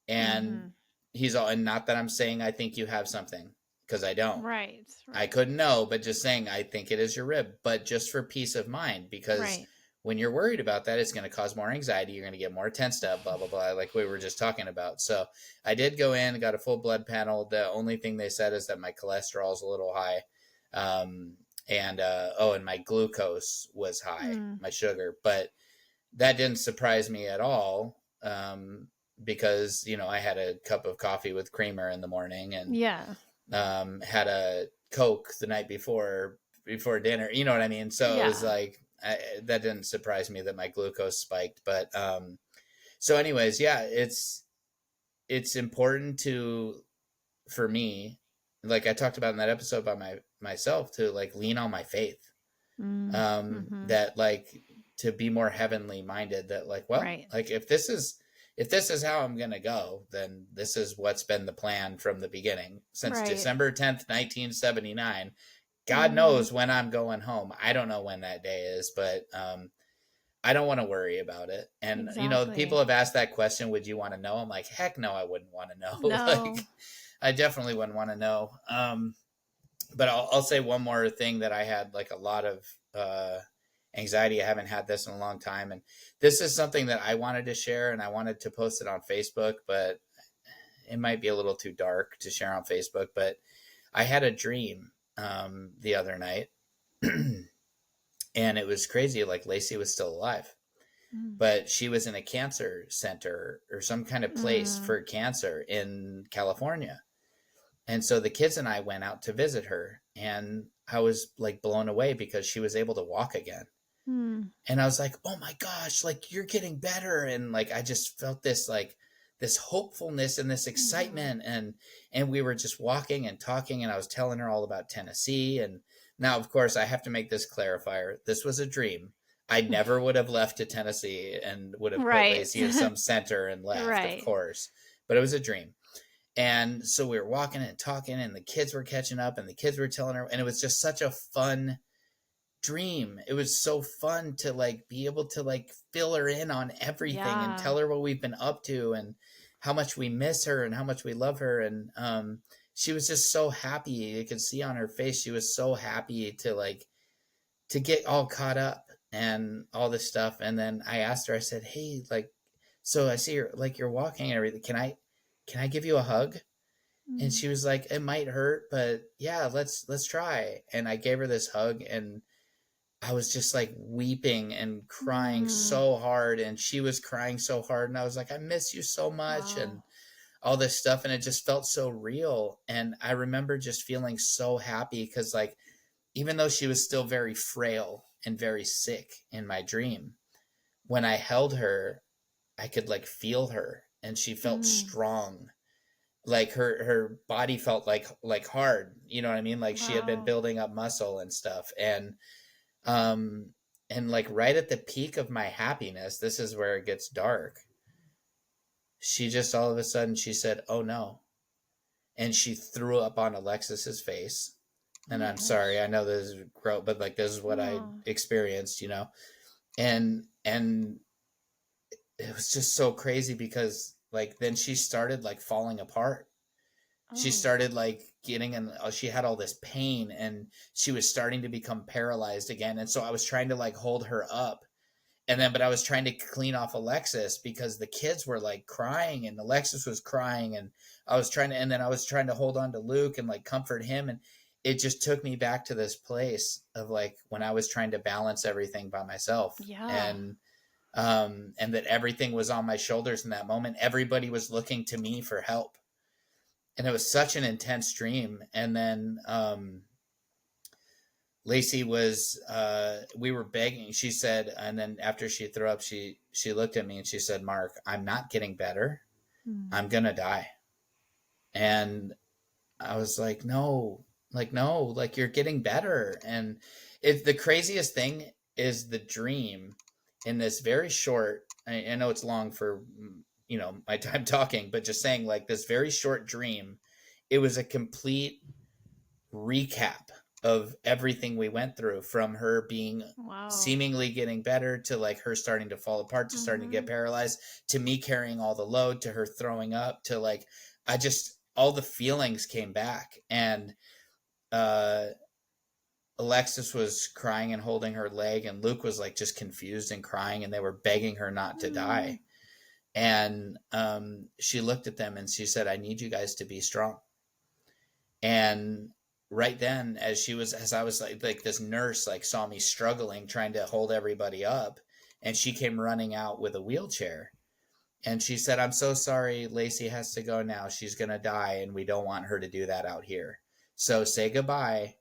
and Mm-hmm. he's all, and not that I'm saying I think you have something, because I don't. Right. I Right. couldn't know, but just saying I think it is your rib, but just for peace of mind, because Right. when you're worried about that, it's going to cause more anxiety. You're going to get more tensed up, blah, blah, blah, like we were just talking about. So I did go in, got a full blood panel. The only thing they said is that my cholesterol is a little high. Um, and my glucose was high, Mm. my sugar, but that didn't surprise me at all. Because, you know, I had a cup of coffee with creamer in the morning and Yeah. had a Coke the night before dinner. You know what I mean? So it was Yeah. like that didn't surprise me that my glucose spiked. But so, anyways, yeah, it's important to for me, like I talked about in that episode about myself, to like lean on my faith. Mm. Mm-hmm. That like to be more heavenly minded. That like, well, Right. like if this is how I'm gonna go, then this is what's been the plan from the beginning since Right. December 10th, 1979. God Mm-hmm. knows when I'm going home. I don't know when that day is, but I don't want to worry about it. And you know, people Exactly. have asked that question, would you want to know? I'm like, heck no, I wouldn't want to know. Like, No. I definitely wouldn't want to know. But I'll say one more thing that I had like a lot of anxiety. I haven't had this in a long time. And this is something that I wanted to share and I wanted to post it on Facebook, but it might be a little too dark to share on Facebook. But I had a dream the other night and it was crazy. Like Lacey was still alive, Mm. but she was in a cancer center or some kind of place Mm. for cancer in California. And so the kids and I went out to visit her, and I was like blown away because she was able to walk again. Hmm. And I was like, oh my gosh, like you're getting better. And like, I just felt this, like, this hopefulness and this Mhm. excitement. And we were just walking and talking, and I was telling her all about Tennessee. And now, of course, I have to make this clarifier. This was a dream. I never would have left to Tennessee and would have put Right. Lacey in some center and left, of Right. course, but it was a dream. And so we were walking and talking, and the kids were catching up, and the kids were telling her, and it was just such a fun dream. It was so fun to like be able to like fill her in on everything and Yeah. tell her what we've been up to and how much we miss her and how much we love her. And she was just so happy. You could see on her face she was so happy to like to get all caught up and all this stuff. And then I asked her, I said, hey, like, so I see you're like you're walking and everything. Can I give you a hug? And Mm. she was like, it might hurt, but yeah, let's try. And I gave her this hug, and I was just like weeping and crying Mm. so hard, and she was crying so hard, and I was like, I miss you so much, Wow. and all this stuff. And it just felt so real. And I remember just feeling so happy because, like, even though she was still very frail and very sick in my dream, when I held her, I could like feel her, and she felt Mm. strong. Like her body felt like hard, you know what I mean? Like she had been Wow. building up muscle and stuff. Um and like right at the peak of my happiness, this is where it gets dark. She just all of a sudden she said, "Oh no." And she threw up on Alexis's face. Oh And my I'm sorry, gosh. I know this is gross, but like this is what I Oh. experienced. And it was just so crazy because like then she started like falling apart. She Oh. started like getting in, she had all this pain, and she was starting to become paralyzed again. And so I was trying to like hold her up, and then but I was trying to clean off Alexis because the kids were like crying and Alexis was crying, and I was trying to hold on to Luke and like comfort him. And it just took me back to this place of like when I was trying to balance everything by myself. Yeah. And that everything was on my shoulders in that moment. Everybody was looking to me for help, and it was such an intense dream. And then Lacey was we were begging. She said, and then after she threw up, she looked at me and she said, "Mark, I'm not getting better. Mm. I'm gonna die." And I was like no, like you're getting better. And it the craziest thing is the dream in this very short. I know it's long for my time talking, but just saying like this very short dream, it was a complete recap of everything we went through, from her being Wow. seemingly getting better to like her starting to fall apart to starting to get Mhm. paralyzed to me carrying all the load to her throwing up to like I just all the feelings came back. And uh Alexis was crying and holding her leg, and Luke was like just confused and crying, and they were begging her not to Mm. die. And she looked at them and she said, I need you guys to be strong. And right then, as I was like this nurse like saw me struggling trying to hold everybody up, and she came running out with a wheelchair, and she said, I'm so sorry, Lacey has to go now, she's gonna die, and we don't want her to do that out here, so say goodbye.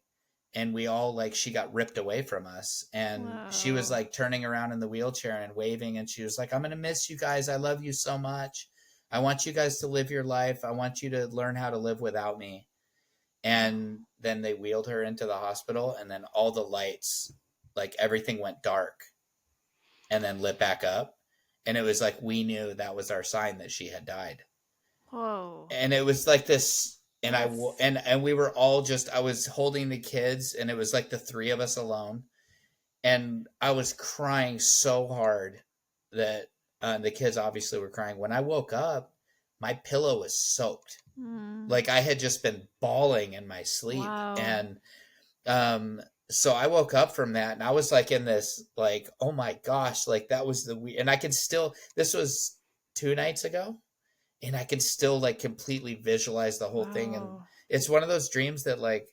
And we all like she got ripped away from us, and she was Wow. like turning around in the wheelchair and waving, and she was like, I'm gonna miss you guys, I love you so much, I want you guys to live your life, I want you to learn how to live without me. Oh. And then they wheeled her into the hospital, and then all the lights, like everything went dark and then lit back up. And it was like we knew that was our sign that she had died. Whoa. And it was like this. And That's and we were all just, I was holding the kids, and it was like the three of us alone, and I was crying so hard that the kids obviously were crying. When I woke up, my pillow was soaked, mm. like I had just been bawling in my sleep. Wow. And um so I woke up from that, and I was like in this like, oh my gosh, like that was and I can still, this was 2 nights ago, and I can still like completely visualize the whole thing. And Wow. it's one of those dreams that like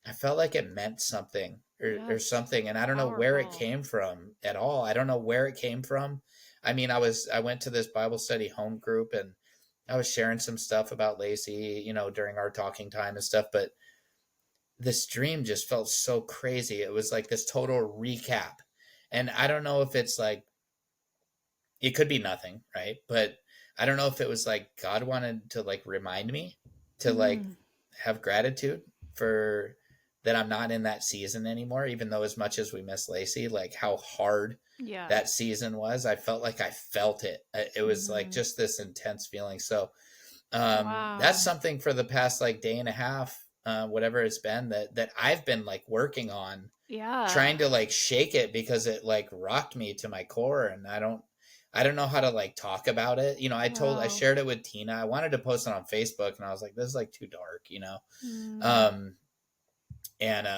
I felt like it meant something, or Yes. something, and I don't know where it Powerful. came from at all. I don't know where it came from. I mean, I went to this Bible study home group, and I was sharing some stuff about Lacey, during our talking time and stuff, but this dream just felt so crazy. It was like this total recap. And I don't know if it's like, it could be nothing, right? But I don't know if it was like God wanted to like remind me to like Mm, have gratitude for that I'm not in that season anymore, even though as much as we miss Lacey, like how hard yeah. that season was, I felt like I felt it. It was like Hmm. just this intense feeling. So that's Wow. something for the past like day and a half, whatever it's been, that I've been like working on, Yeah. trying to like shake it because it like rocked me to my core, and I don't know how to like talk about it. I Wow. shared it with Tina. I wanted to post it on Facebook, and I was like, this is like too dark. Mm, Um and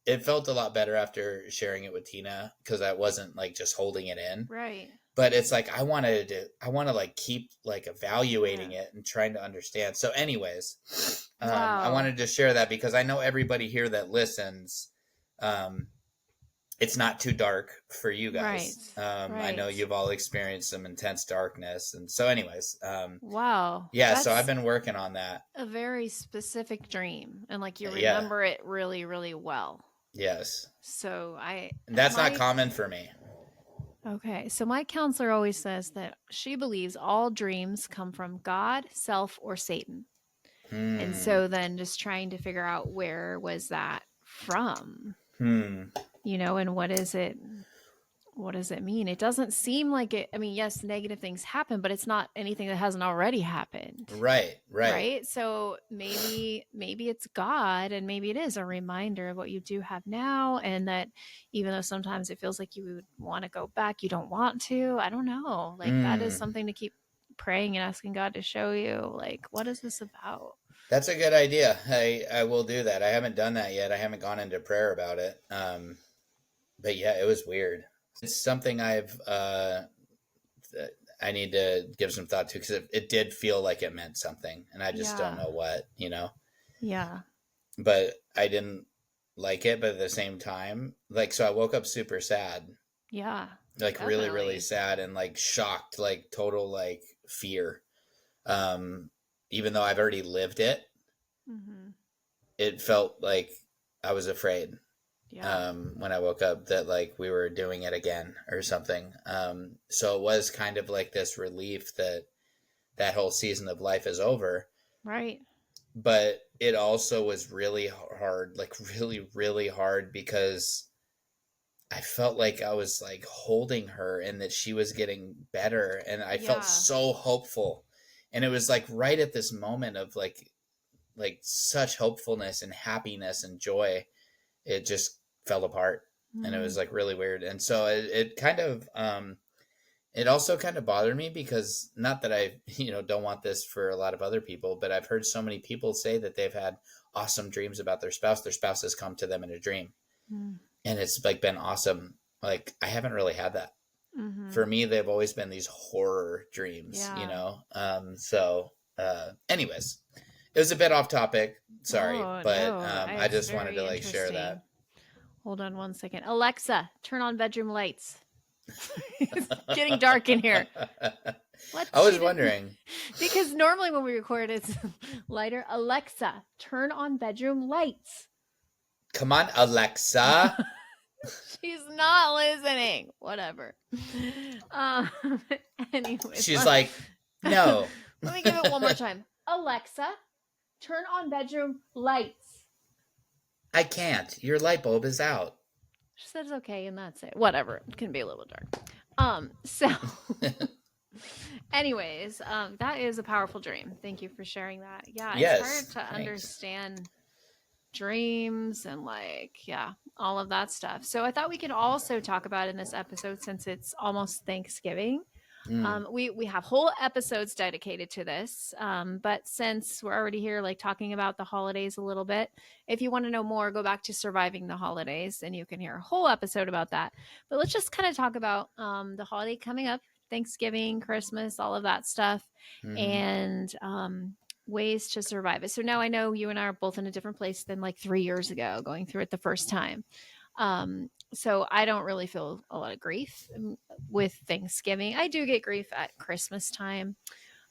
it felt a lot better after sharing it with Tina because I wasn't like just holding it in. right. But it's like I want to like keep like Yeah. evaluating it and trying to understand. So anyways, I Wow. wanted to share that because I know everybody here that listens, um it's not too dark for you Right. guys. I know Right. you've all experienced some intense darkness, and so anyways, Wow. yeah, so I've That's been working on that. a very specific dream. And like you Yeah. remember it really, really well. Yes. So And that's not my, common for me. okay. So my counselor always says that she believes all dreams come from God, self, or Satan. And Hmm. so then just trying to figure out where was that from, Hmm. and what does it mean? It doesn't seem like it. I mean, yes, negative things happen, but it's not anything that hasn't already happened. Right. Right. Right? So maybe it's God, and maybe it is a reminder of what you do have now, and that even though sometimes it feels like you would want to go back, you don't want to. I don't know. Like that is Hmm. something to keep praying and asking God to show you. Like, what is this about? That's a good idea. I will do that. I haven't done that yet. I haven't gone into prayer about it. But yeah, it was weird. It's something I need to give some thought to because it did feel like it meant something, and I just don't Yeah. know what. Yeah. But I didn't like it. But at the same time, like, so I woke up super sad, Yeah. like really, really Definitely. sad and like shocked, like total like fear. Um, Even though I've already lived it, Mhm. it felt like I was afraid Yeah. when I woke up that like we were doing it again or something. So it was kind of like this relief that that whole season of life is over. Right. But it also was really hard, like really, really hard because I felt like I was like holding her and that she was getting better. And I felt Yeah. so hopeful. And it was like right at this moment of like such hopefulness and happiness and joy, it just fell apart, and it was Mm. like really weird. And so it kind of it also kind of bothered me because not that I don't want this for a lot of other people, but I've heard so many people say that they've had awesome dreams about their spouse has come to them in a dream, Mm. and it's like been awesome. Like I haven't really had that. For Mhm. me, they've always been these horror dreams, Yeah. so anyways, it was a bit off topiec, sorry, Oh, but no. I It's just wanted to very like share that. interesting. Hold on one second. Alexa, turn on bedroom lights. It's getting dark in here. What? I She was didn't. wondering. Because normally when we record, it's lighter. Alexa, turn on bedroom lights. Come on, Alexa. She's not listening. Whatever. Um, anyways, She's like, no, let me give it one more time. Alexa, turn on bedroom lights. I can't. Your light bulb is out. She says okay, and that's it. Whatever. It can be a little dark. So anyways, that is a powerful dream. Thank you for sharing that. Yeah, it's hard Yes, to thanks. understand dreams and like, yeah, all of that stuff. So I thought we could also talk about in this episode, since it's almost Thanksgiving. Mm, We have whole episodes dedicated to this, but since we're already here, like talking about the holidays a little bit, if you want to know more, go back to surviving the holidays, and you can hear a whole episode about that. But let's just kind of talk about the holiday coming up, Thanksgiving, Christmas, all of that stuff, mm-hmm. and ways to survive it. So now I know you and I are both in a different place than like 3 years ago, going through it the first time. So I don't really feel a lot of grief with Thanksgiving. I do get grief at Christmas time.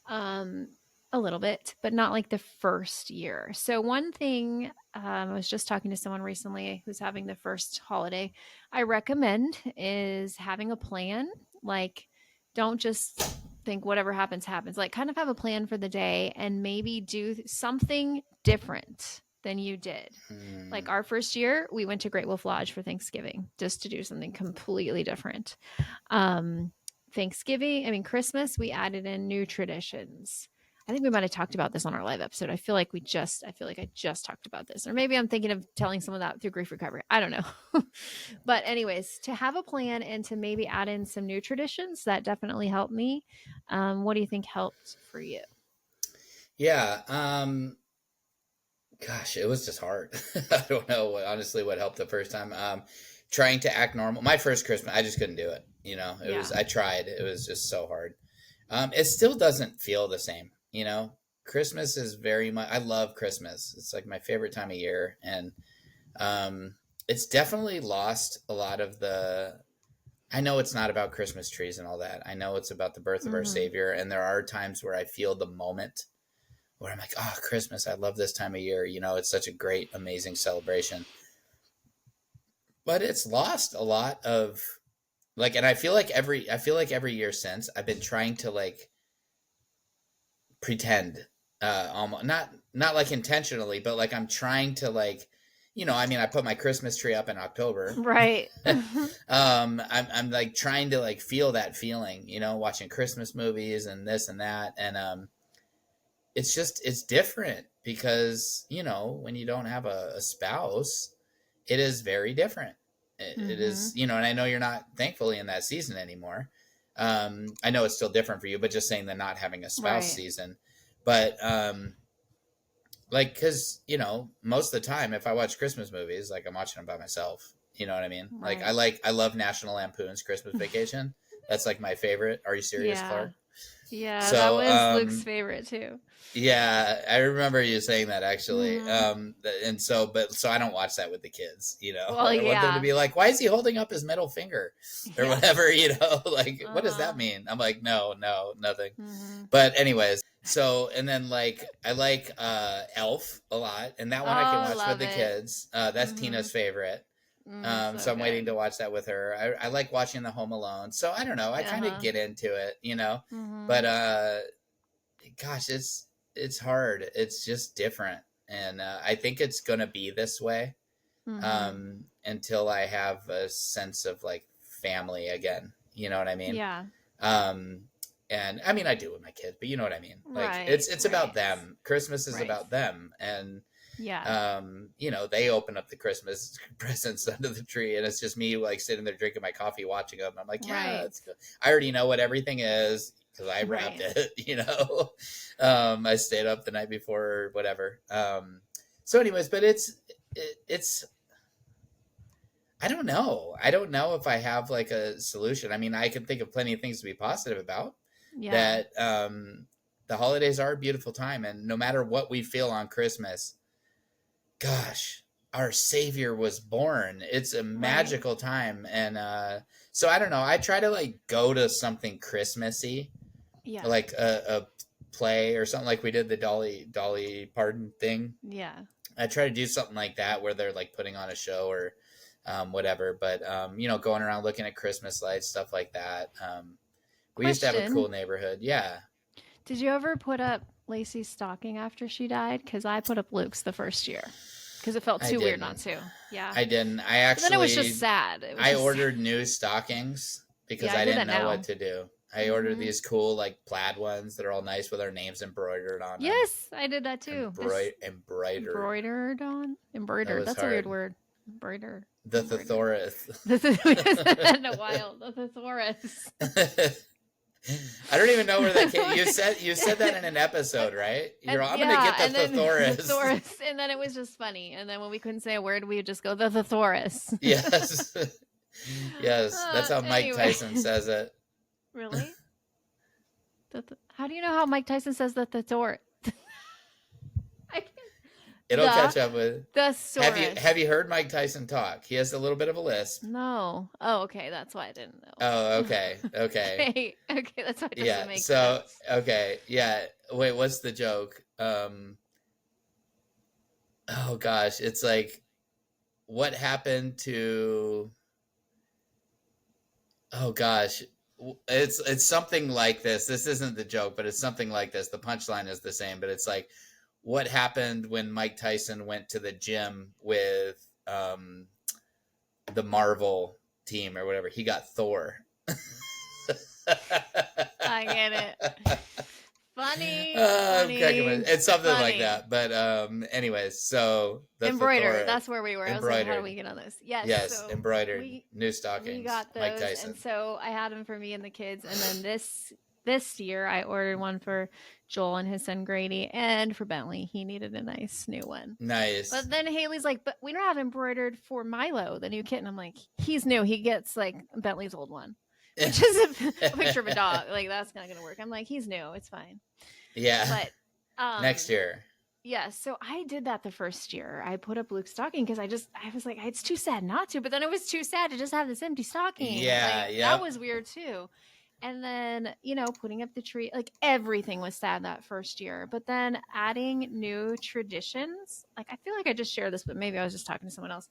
Um, A little bit, but not like the first year. So, one thing I was just talking to someone recently who's having the first holiday, I recommend is having a plan. Like, don't just think whatever happens, happens. Like, kind of have a plan for the day and maybe do something different than you did. Hmm. Like, our first year, we went to Great Wolf Lodge for Thanksgiving just to do something completely different. Um, Thanksgiving, I mean, Christmas, we added in new traditions. I think we might have talked about this on our live episode. I feel like I just talked about this. Or maybe I'm thinking of telling someone that through grief recovery. I don't know. But, anyways, to have a plan and to maybe add in some new traditions, that definitely helped me. What do you think helped for you? Yeah. Gosh, it was just hard. I don't know honestly what helped the first time. Trying to act normal. My first Christmas, I just couldn't do it. Yeah. I tried. It was just so hard. It still doesn't feel the same. Christmas is very much, I love Christmas. It's like my favorite time of year. And um, it's definitely lost a lot of I know it's not about Christmas trees and all that. I know it's about the birth of our Mm-hmm. Savior. And there are times where I feel the moment where I'm like, oh, Christmas, I love this time of year. It's such a great, amazing celebration. But it's lost a lot of like, and I feel like every year since I've been trying to like pretend, almost not like intentionally, but like I'm trying to like, I mean, I put my Christmas tree up in October. Right. I'm like trying to like feel that feeling, watching Christmas movies and this and that, and it's different because when you don't have a spouse, it is very different. It Mm-hmm. is, and I know you're not thankfully in that season anymore. I know it's still different for you, but just saying the not having a spouse Right. season. But like, because most of the time, if I watch Christmas movies, like I'm watching them by myself. You know what I mean? Like Right. I love National Lampoon's Christmas Vacation. That's like my favorite. Are you serious, Yeah. Clark? Yeah. That So was Luke's favorite too. yeah, I remember you saying that actually. Mm-hmm. And so I don't watch that with the kids. Well, I want them to yeah. be like, "Why is he holding up his middle finger?" or Yeah. whatever. Like, what does that Uh-huh. mean? I'm like, no, no, nothing. Mhm. But anyways, so and then like I like Elf a lot, and that Oh, one I can I watch with love the it. kids. That's Mhm. Tina's favorite. So So I'm waiting good. to watch that with her. I like watching the Home Alone. So I don't know. I kind of Uh-huh. get into it. But Mhm. gosh, it's hard. It's just different, and I think it's gonna be this way Mhm. until I have a sense of like family again. You know what I mean? Yeah. Um, and I mean I do with my kids, but you know what I mean. Like Right. it's about Right. them. Christmas is Right. about them, and Yeah. they open up the Christmas presents under the tree, and it's just me like sitting there drinking my coffee, watching them. I'm like, yeah, Right. it's good. I already know what everything is because I wrapped Right. it. I stayed up the night before, or whatever. So, anyways, but it's I don't know. I don't know if I have like a solution. I mean, I can think of plenty of things to be positive about. Yeah. That the holidays are a beautiful time, and no matter what we feel on Christmas, gosh, our Savior was born. It's a Right. magical time, and so I don't know. I try to like go to something Christmassy, Yeah. like a play or something like we did the Dolly Parton thing. Yeah. I try to do something like that where they're like putting on a show or whatever. But going around looking at Christmas lights, stuff like that. We used to have a Question. cool neighborhood. Yeah, Did you ever put up Lacey's stocking after she died? Because I put up Luke's the first year. Because it felt I too weird not didn't. to. Yeah. I didn't. But then it was just sad. It was I just sad. ordered new stockings Yeah, because I I did didn't that know what now. to do. I ordered Mm-hmm. these cool like plaid ones that are all nice with our names embroidered on them. Yes, I did that too. This Embroidered. embroidered on That embroidered. was That's a weird hard. word. Embroidered. The Embroidered. thesaurus. This is we haven't said that in a while. The thesaurus. I don't even know where that came. You said that in an episode, right? I'm gonna Yeah, get the and then the thesaurus. thesaurus, and then it was just funny. And then when we couldn't say a word, we would just go the thesaurus. Yes. Yes. That's how Mike Anyway, Tyson says it. really? How do you know how Mike Tyson says the thesaurus? I can't. It'll The catch up with. Have you thesaurus. have you heard Mike Tyson talk? He has a little bit of a lisp. No. Oh, okay. That's why I didn't know. Oh, okay. Okay. Okay. Okay. That's why it Yeah. doesn't make So, sense. okay. Yeah. wait, what's the joke? Oh gosh, it's like what happened to oh gosh. It's something like this. This isn't the joke, but it's something like this. The punchline is the same, but it's like what happened when Mike Tyson went to the gym with the Marvel team or whatever. He got Thor. I get it. Funny, I'm cracking my, funny, it's something like funny. that. But anyways, so the Embroider. Thor That's where we were. I was like, how do embroidered. we get on this? Yes. Yes, So embroidered we new we stockings. got Mike those, and Tyson. so I had them for me and the kids, and then this year I ordered one for Joel and his son Grady, and for Bentley. He needed a nice new one. Nice. But then Haley's like, but we don't have embroidered for Milo, the new kitten. I'm like, he's new. He gets like Bentley's old one, which is a picture of a dog. Like that's not gonna work. I'm like, he's new. It's fine. Yeah. But Next year. yeah, so I did that the first year. I put up Luke's stocking because I was like, it's too sad not to, but then it was too sad to just have this empty stocking. Yeah. Like that Yep. was weird too. And then, putting up the tree, like everything was sad that first year. But then adding new traditions, like I feel like I just shared this, but maybe I was just talking to someone else.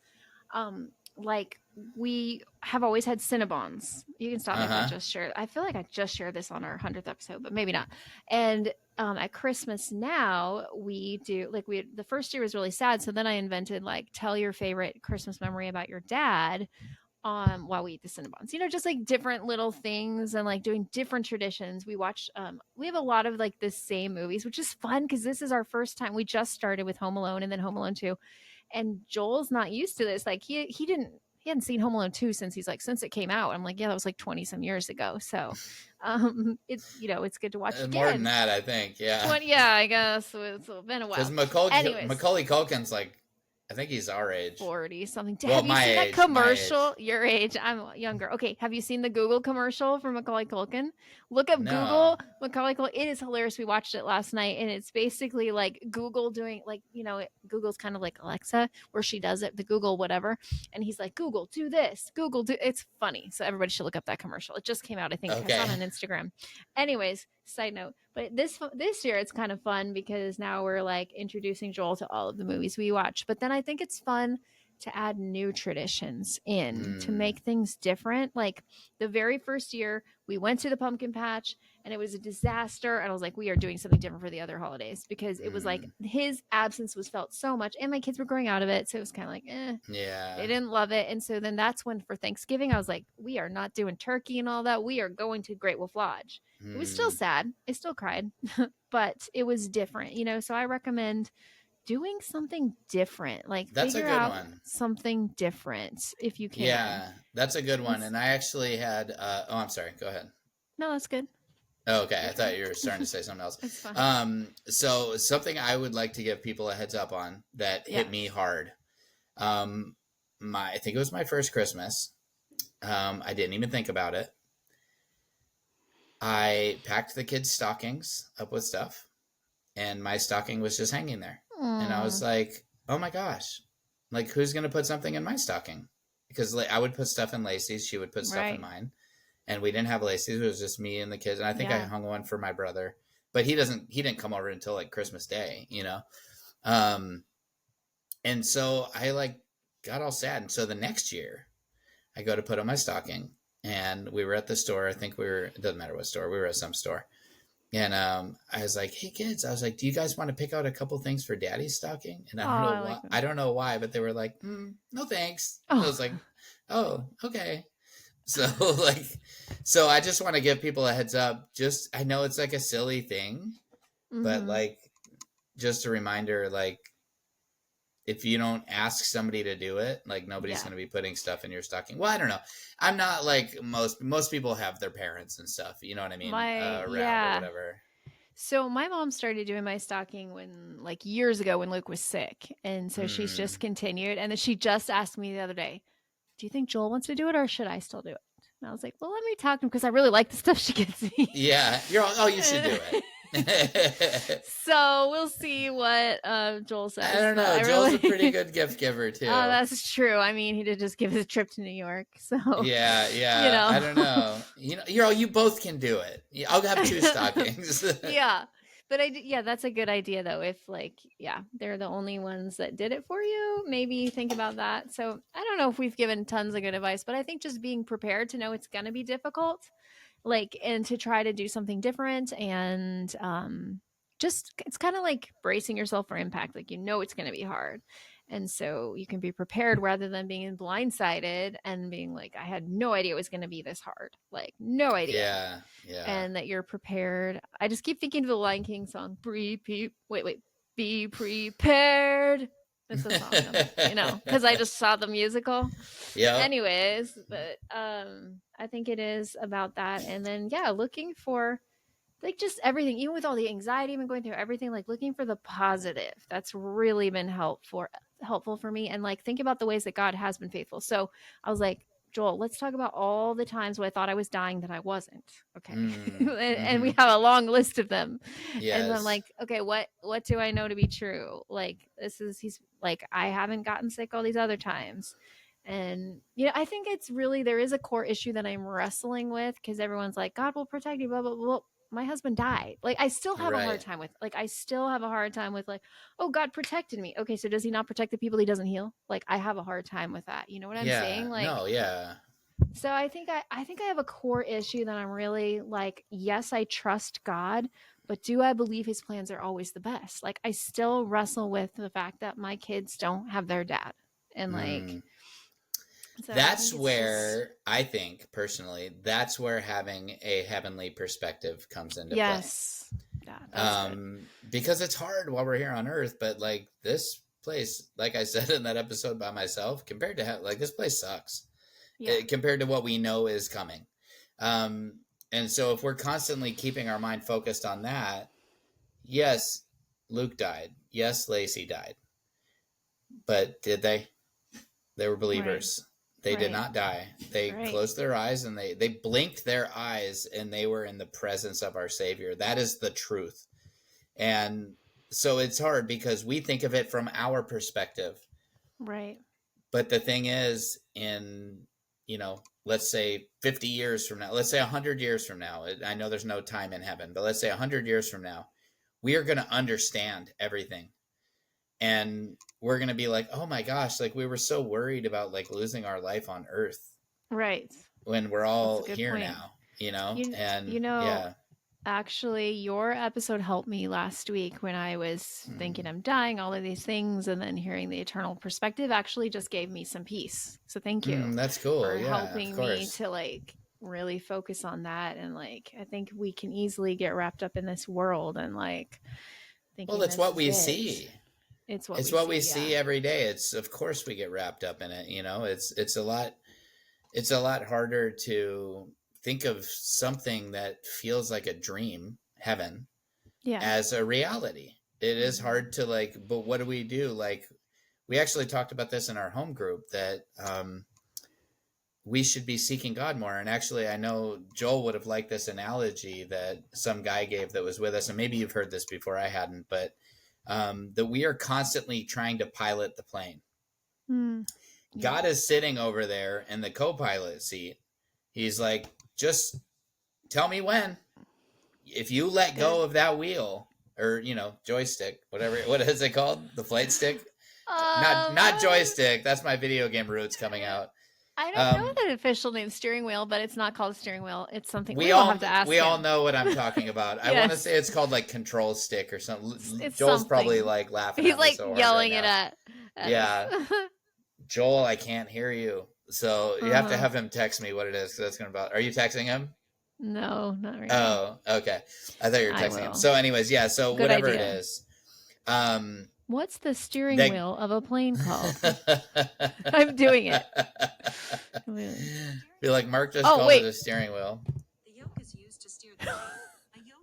Like we have always had Cinnabons. You can stop me Uh if I huh. just shared. I feel like I just shared this on our 100th episode, but maybe not. And at Christmas now we do like the first year was really sad. So then I invented like tell your favorite Christmas memory about your dad while we eat the Cinnabons. Just like different little things and like doing different traditions. We have a lot of like the same movies, which is fun because this is our first time. We just started with Home Alone and then Home Alone 2, and Joel's not used to this. Like he hadn't seen Home Alone 2 since it came out. I'm like, yeah, that was like 20 some years ago. So it's good to watch More than again. that, I think. Yeah. 20, yeah, I guess it's been a Because while. Anyways, Macaulay Culkin's like, I think he's our age. 40 something. Well, Have you my seen that age. My age. commercial? Your age. I'm younger. Okay. Have you seen the Google commercial for Macaulay Culkin? Look up No. Google Macaulay Culkin. It is hilarious. We watched it last night, and it's basically like Google doing like Google's kind of like Alexa, where she does it, the Google whatever, and he's like, Google do this. Google do. It's funny. So everybody should look up that commercial. It just came out. I think I saw it Okay. on Instagram. Anyways, side note. But this year it's kind of fun because now we're like introducing Joel to all of the movies we watch. But then I think it's fun to add new traditions in to Hmm. make things different. Like the very first year, we went to the pumpkin patch and it was a disaster. And I was like, we are doing something different for the other holidays because it was like Hmm. his absence was felt so much, and my kids were growing out of it. So it was kind of like, they Yeah. didn't love it. And so then that's when for Thanksgiving, I was like, we are not doing turkey and all that. We are going to Great Wolf Lodge. It was still Hmm. sad. I still cried, but it was different. So I recommend doing something different. Like That's a figure good out one. something different if you can. Yeah, that's a good one. It's, And I actually had. Oh, I'm sorry. Go ahead. no, that's good. Oh, okay, I You're fine. thought you were starting to say something else. It's fine. So something I would like to give people a heads up on that Yeah. hit me hard. Um, I think it was my first Christmas. I didn't even think about it. I packed the kids' stockings up with stuff, and my stocking was just hanging there. And I was Mm, like, "Oh my gosh, like who's gonna put something in my stocking?" Because like, I would put stuff in Lacey's, she would put stuff in right. mine, and we didn't have Lacey's. It was just me and the kids, and I think I Yeah. hung one for my brother, but he didn't come over until like Christmas Day, Um, and so I like got all sad, and so the next year I go to put on my stocking, and we were at the store. I think we were. It doesn't matter what store. We were at some store, and I was like, "Hey kids," I was like, "Do you guys want to pick out a couple things for Daddy's stocking?" And Oh, I like I them. don't know why, but they were like, "No thanks." I Oh. was like, "Oh, okay." So like, so I just want to give people a heads up. Just I know it's like a silly thing, but Mm-hmm. like, just a reminder, like if you don't ask somebody to do it, like nobody's Yeah. going to be putting stuff in your stocking. Well, I don't know. I'm not like most people have their parents and stuff, you know what I mean, around or Yeah. whatever. So my mom started doing my stocking when like years ago when Luke was sick. And so she's just Mm. continued. And then she just asked me the other day, do you think Joel wants to do it or should I still do it? And I was like, well, let me talk to him because I really like the stuff she gets me. Yeah, you're all, oh, you should do it. So we'll see what Joel I says. don't But know. I Joel's a pretty really, good gift giver oh, too. that's true. I mean, he did just give his trip to New York. So, Yeah, you yeah. I know. don't know. You're all, you both can do it. I'll have two stockings. Yeah. But yeah, that's a good idea though. If like, yeah, they're the only ones that did it for you, maybe think about that. So I don't know if we've given tons of good advice, but I think just being prepared to know it's going to be difficult, like, and to try to do something different, and just it's kind of like bracing yourself for impact. Like, it's going to be hard. And so you can be prepared rather than being blindsided and being like, I had no idea it was going to be this hard. Like, no idea. Yeah, yeah. And that you're prepared. I just keep thinking of the Lion King song. Wait. Be prepared. It's a song, because I just saw the musical. Yep. Anyways, but I think it is about that. And then, yeah, looking for like just everything, even with all the anxiety I've been going through, everything, like looking for the positive. That's really been helpful for me. And like think about the ways that God has been faithful. So I was like, Joel, let's talk about all the times when I thought I was dying that I wasn't. Okay. And we Mm-hmm. have a long list of them. And I'm Yes. like, okay, what do I know to be true? Like he's like, I haven't gotten sick all these other times. And I think it's really, there is a core issue that I'm wrestling with, because everyone's like, God will protect you, blah blah blah. My husband died. Like, I still have a hard Right. time with, like, oh, God protected me. Okay, so does he not protect the people he doesn't heal? Like, I have a hard time with that. You know what I'm Yeah. saying? Like, No, yeah. so I think I have a core issue that I'm really like, yes, I trust God, but do I believe his plans are always the best? Like, I still wrestle with the fact that my kids don't have their dad. And like, Mm. so I That's think it's just, where I think personally, that's where having a heavenly perspective comes into play. yes. Yeah, that's good. Because it's hard while we're here on earth, but like this place, like I said in that episode by myself, compared to like this place sucks Yeah. compared to what we know is coming. Um, and so if we're constantly keeping our mind focused on that, yes, Luke died. Yes, Lacey died. But did they? They were Right. believers. They did Right. not die. They Right. closed their eyes and they blinked their eyes and they were in the presence of our Savior. That is the truth. And so it's hard because we think of it from our perspective. Right. But the thing is, let's say 50 years from now, let's say 100 years from now, I know there's no time in heaven, but let's say 100 years from now, we are going to understand everything. And we're going to be like, oh my gosh, like we were so worried about like losing our life on earth Right. when we're That's a all good here point. now, You and you know, yeah. actually your episode helped me last week when I was thinking Mm, I'm dying, all of these things, and then hearing the eternal perspective actually just gave me some peace. So thank you that's cool. for Yeah, of helping me course. to like really focus on that. And like, I think we can easily get wrapped up in this world and like Well, thinking it's this what is we it. see. It's what It's we what we see, yeah. see every day. It's of course we get wrapped up in it. It's a lot harder to think of something that feels like a dream, heaven, Yeah. as a reality. It is Hmm. hard to like, but what do we do? Like, we actually talked about this in our home group that we should be seeking God more. And actually, I know Joel would have liked this analogy that some guy gave that was with us. And maybe you've heard this before, I hadn't, but that we are constantly trying to pilot the plane. Mm. Yeah. God is sitting over there in the co pilot seat. He's like, just tell me when. If you let Good. go of that wheel or, joystick, whatever, what is it called? The flight stick? Not I joystick. That's my video game roots coming out. I don't know Um, the official name, steering wheel, but it's not called a steering wheel. It's something we we will all have to ask we all him. know what I'm talking about. I want to Yes, say it's called like control stick or something. it's Joel's probably something. like laughing He's at me like so hard right yelling it now. at us. Yeah, Joel, I can't hear you. So you have to Uh-huh. have him text me what it is. 'Cause that's gonna bother. Are you texting him? No, not right now. Oh, okay. I thought you were I texting him. will. So, anyways, yeah. So Good whatever it idea. is, um, What's the steering that. wheel of a plane called? I'm doing it. Feel like Mark just Oh called it wait. a steering wheel.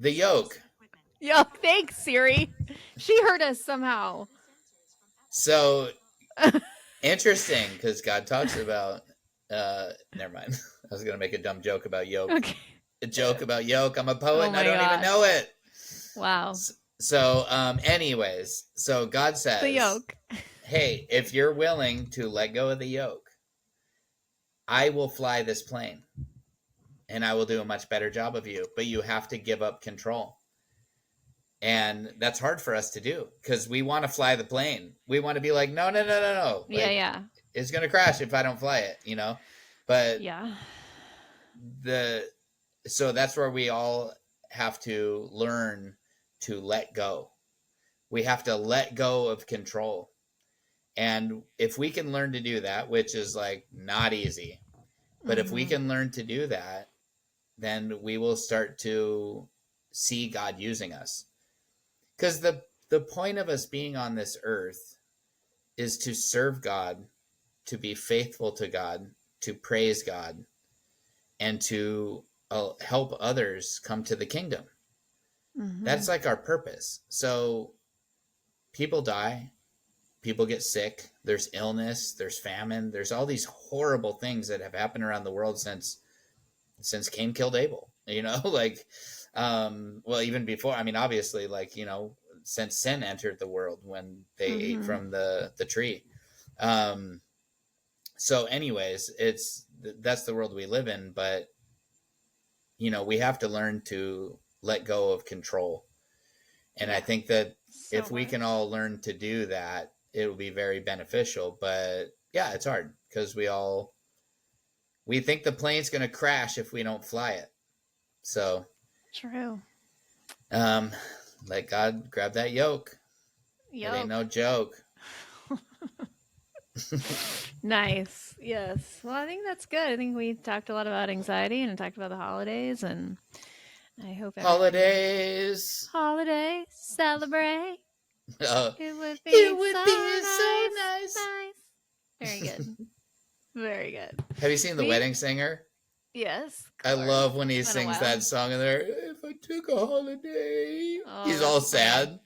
The yoke. Yo, thanks, Siri. She heard us somehow. So interesting because God talks about. Never mind. I was gonna make a dumb joke about yoke. Okay. A joke about yoke. I'm a poet Oh and I my don't even know gosh. it. Wow. So, anyways, so God The says, yolk. "Hey, if you're willing to let go of the yoke, I will fly this plane, and I will do a much better job of you. But you have to give up control." And that's hard for us to do because we want to fly the plane. We want to be like, no, no, no, no, no. Yeah, Like, yeah. it's going to crash if I don't fly it, you know? But Yeah. the, so that's where we all have to learn to let go. We have to let go of control. And if we can learn to do that, which is like not easy, but if we Mm-hmm. can learn to do that, then we will start to see God using us. Because the point of us being on this earth is to serve God, to be faithful to God, to praise God, and to help others come to the kingdom. Mm-hmm. That's like our purpose. So people die, people get sick, there's illness, there's famine, there's all these horrible things that have happened around the world since Cain killed Abel. You know, like well, even before, I mean, obviously, like, you know, since sin entered the world when they ate Mm-hmm. from the tree. Um so anyways, it's that's the world we live in, but you know, we have to learn to let go of control. And I Yeah. think that So if we hard. can all learn to do that, it will be very beneficial. But yeah, it's hard because we think the plane's going to crash if we don't fly it. So True. um, let God grab that yoke. It ain't no Yoke. joke. Nice. Yes. Well, I think that's good. I think we talked a lot about anxiety and talked about the holidays, and I hope everyone Holidays. holiday celebrate. Uh, It would be it so would be so nice, nice. nice. Very good. Very good. Have you seen The We Wedding Singer? yes, of I course. love when he It's been a sings while. that song in there. If I took a holiday, Oh, he's all that's funny. sad.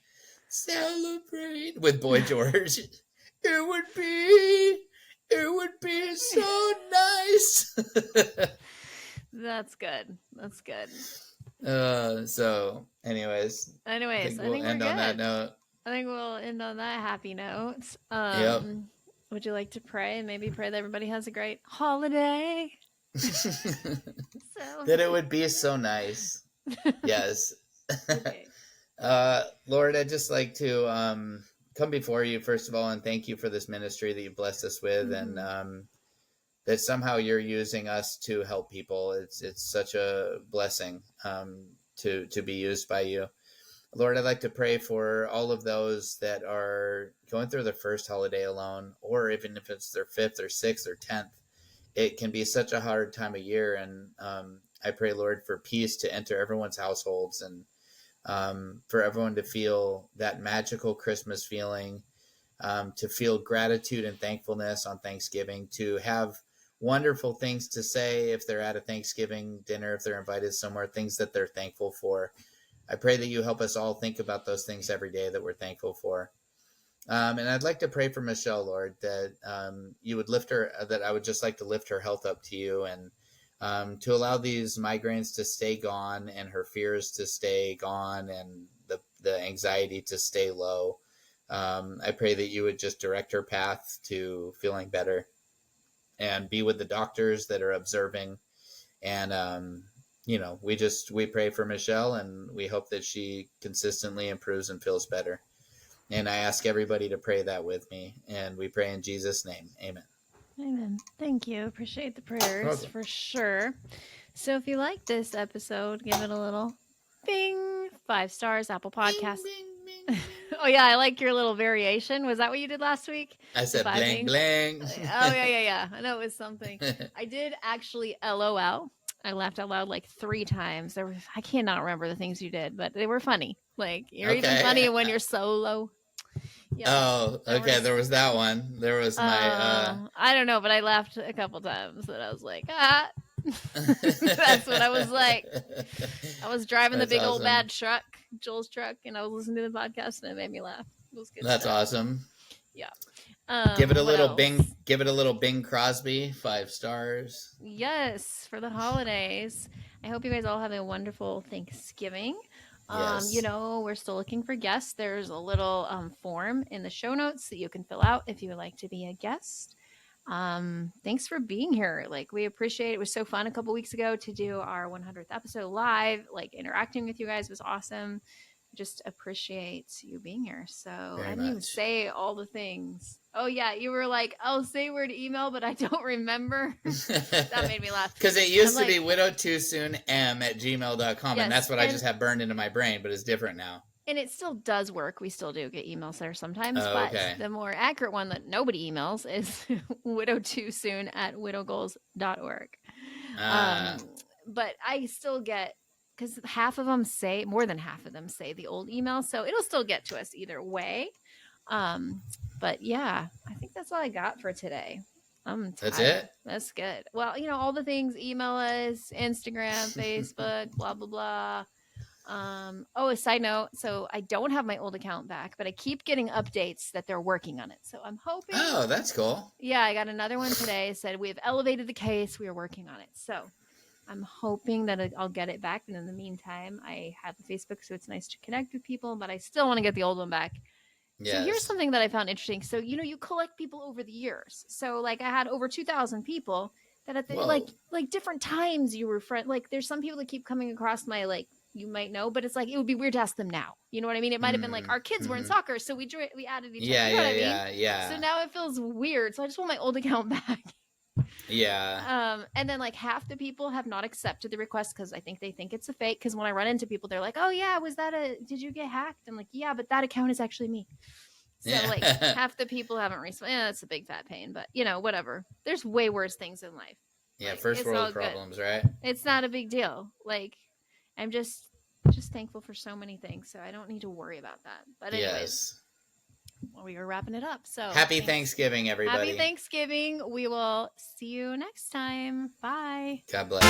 Celebrate with Boy George. It would be so nice. That's good. That's good. So, anyways, I Anyways, think I we'll think we're end on that good. note. I think we'll end on that happy note. Yep. Would you like to pray and maybe pray that everybody has a great holiday? That it Celebrate. would be so nice. Yes. Okay. Lord, I'd just like to come before you, first of all, and thank you for this ministry that you blessed us with, and Mm-hmm. that somehow you're using us to help people. It's such a blessing to be used by you. Lord, I'd like to pray for all of those that are going through their first holiday alone, or even if it's their fifth or sixth or 10th. It can be such a hard time of year. And I pray, Lord, for peace to enter everyone's households and for everyone to feel that magical Christmas feeling, to feel gratitude and thankfulness on Thanksgiving, to have wonderful things to say if they're at a Thanksgiving dinner, if they're invited somewhere, things that they're thankful for. I pray that you help us all think about those things every day that we're thankful for. And I'd like to pray for Michelle, Lord, that you would lift her, that I would just like to lift her health up to you and to allow these migraines to stay gone and her fears to stay gone and the anxiety to stay low. I pray that you would just direct her path to feeling better and be with the doctors that are observing. And, we pray for Michelle and we hope that she consistently improves and feels better. And I ask everybody to pray that with me. And we pray in Jesus' name. Amen. Amen. Thank you. Appreciate the prayers Welcome. for sure. So if you like this episode, give it a little bing, 5 stars, Apple Bing, Podcasts. bing, bing, Oh yeah, I like your little variation. Was that what you did last week? I The said five blank, bings. blank. Oh yeah, yeah, yeah. I know it was something. I did actually LOL. I laughed out loud like 3 times. I cannot remember the things you did, but they were funny. Like you're even Okay. funny when you're solo. Yep. Oh, There okay. was There was that one. There was my. I don't know, but I laughed a couple times and I was like, ah. That's what I was like. I was driving the That's big old awesome. bad truck, Joel's truck, and I was listening to the podcast and it made me laugh. It was good That's stuff. awesome. Yeah. Give it a What little else? Bing. Give it a little Bing Crosby. 5 stars. Yes, for the holidays. I hope you guys all have a wonderful Thanksgiving. Yes. We're still looking for guests. There's a little form in the show notes that you can fill out if you would like to be a guest. Thanks for being here. Like, we appreciate it. It was so fun a couple weeks ago to do our 100th episode live. Like, interacting with you guys was awesome. just appreciate you being here. So I Very didn't even much. say all the things. Oh yeah, you were like, "I'll say word email, but I don't remember." That made me laugh. Because it I'm used to be like, widowtoosoonm@gmail.com, and yes, that's what I just have burned into my brain, but it's different now. and it still does work. We still do get emails there sometimes, Oh, but okay. the more accurate one that nobody emails is widowtoosoon@widowgoals.org. Uh, Um, but I still get, because half of them say, more than half of them say the old email, so it'll still get to us either way. Um, but yeah, I think that's all I got for today. I'm that's tired. it? That's good. Well, all the things, email us, Instagram, Facebook, blah blah blah. Oh, a side note. So I don't have my old account back, but I keep getting updates that they're working on it. So I'm hoping. Oh, that's cool. Yeah, I got another one today. It said we have elevated the case. We are working on it. So I'm hoping that I'll get it back. And in the meantime, I have the Facebook, so it's nice to connect with people, but I still want to get the old one back. So here's Yes. something that I found interesting. So you collect people over the years. So like I had over 2,000 people that at the Whoa. like different times you were friend. Like there's some people that keep coming across my like you might know, but it's like it would be weird to ask them now. You know what I mean? It might have been like our kids were in Mm-hmm. soccer, so we added each other. Yeah, You know what yeah, I mean? yeah, So yeah. now it feels weird. So I just want my old account back. Yeah. And then like half the people have not accepted the request because I think they think it's a fake. Because when I run into people, they're like, "Oh yeah, did you get hacked?" I'm like, "Yeah, but that account is actually me." So like Yeah. half the people haven't responded. Yeah, it's a big fat pain, but whatever. There's way worse things in life. Yeah, Like first it's world all good. problems, right? It's not a big deal. Like I'm just thankful for so many things, so I don't need to worry about that. But anyways, Yes. well, we are wrapping it up. So Happy thanks. Thanksgiving, Happy everybody. Thanksgiving. We will see you next time. Bye. God bless.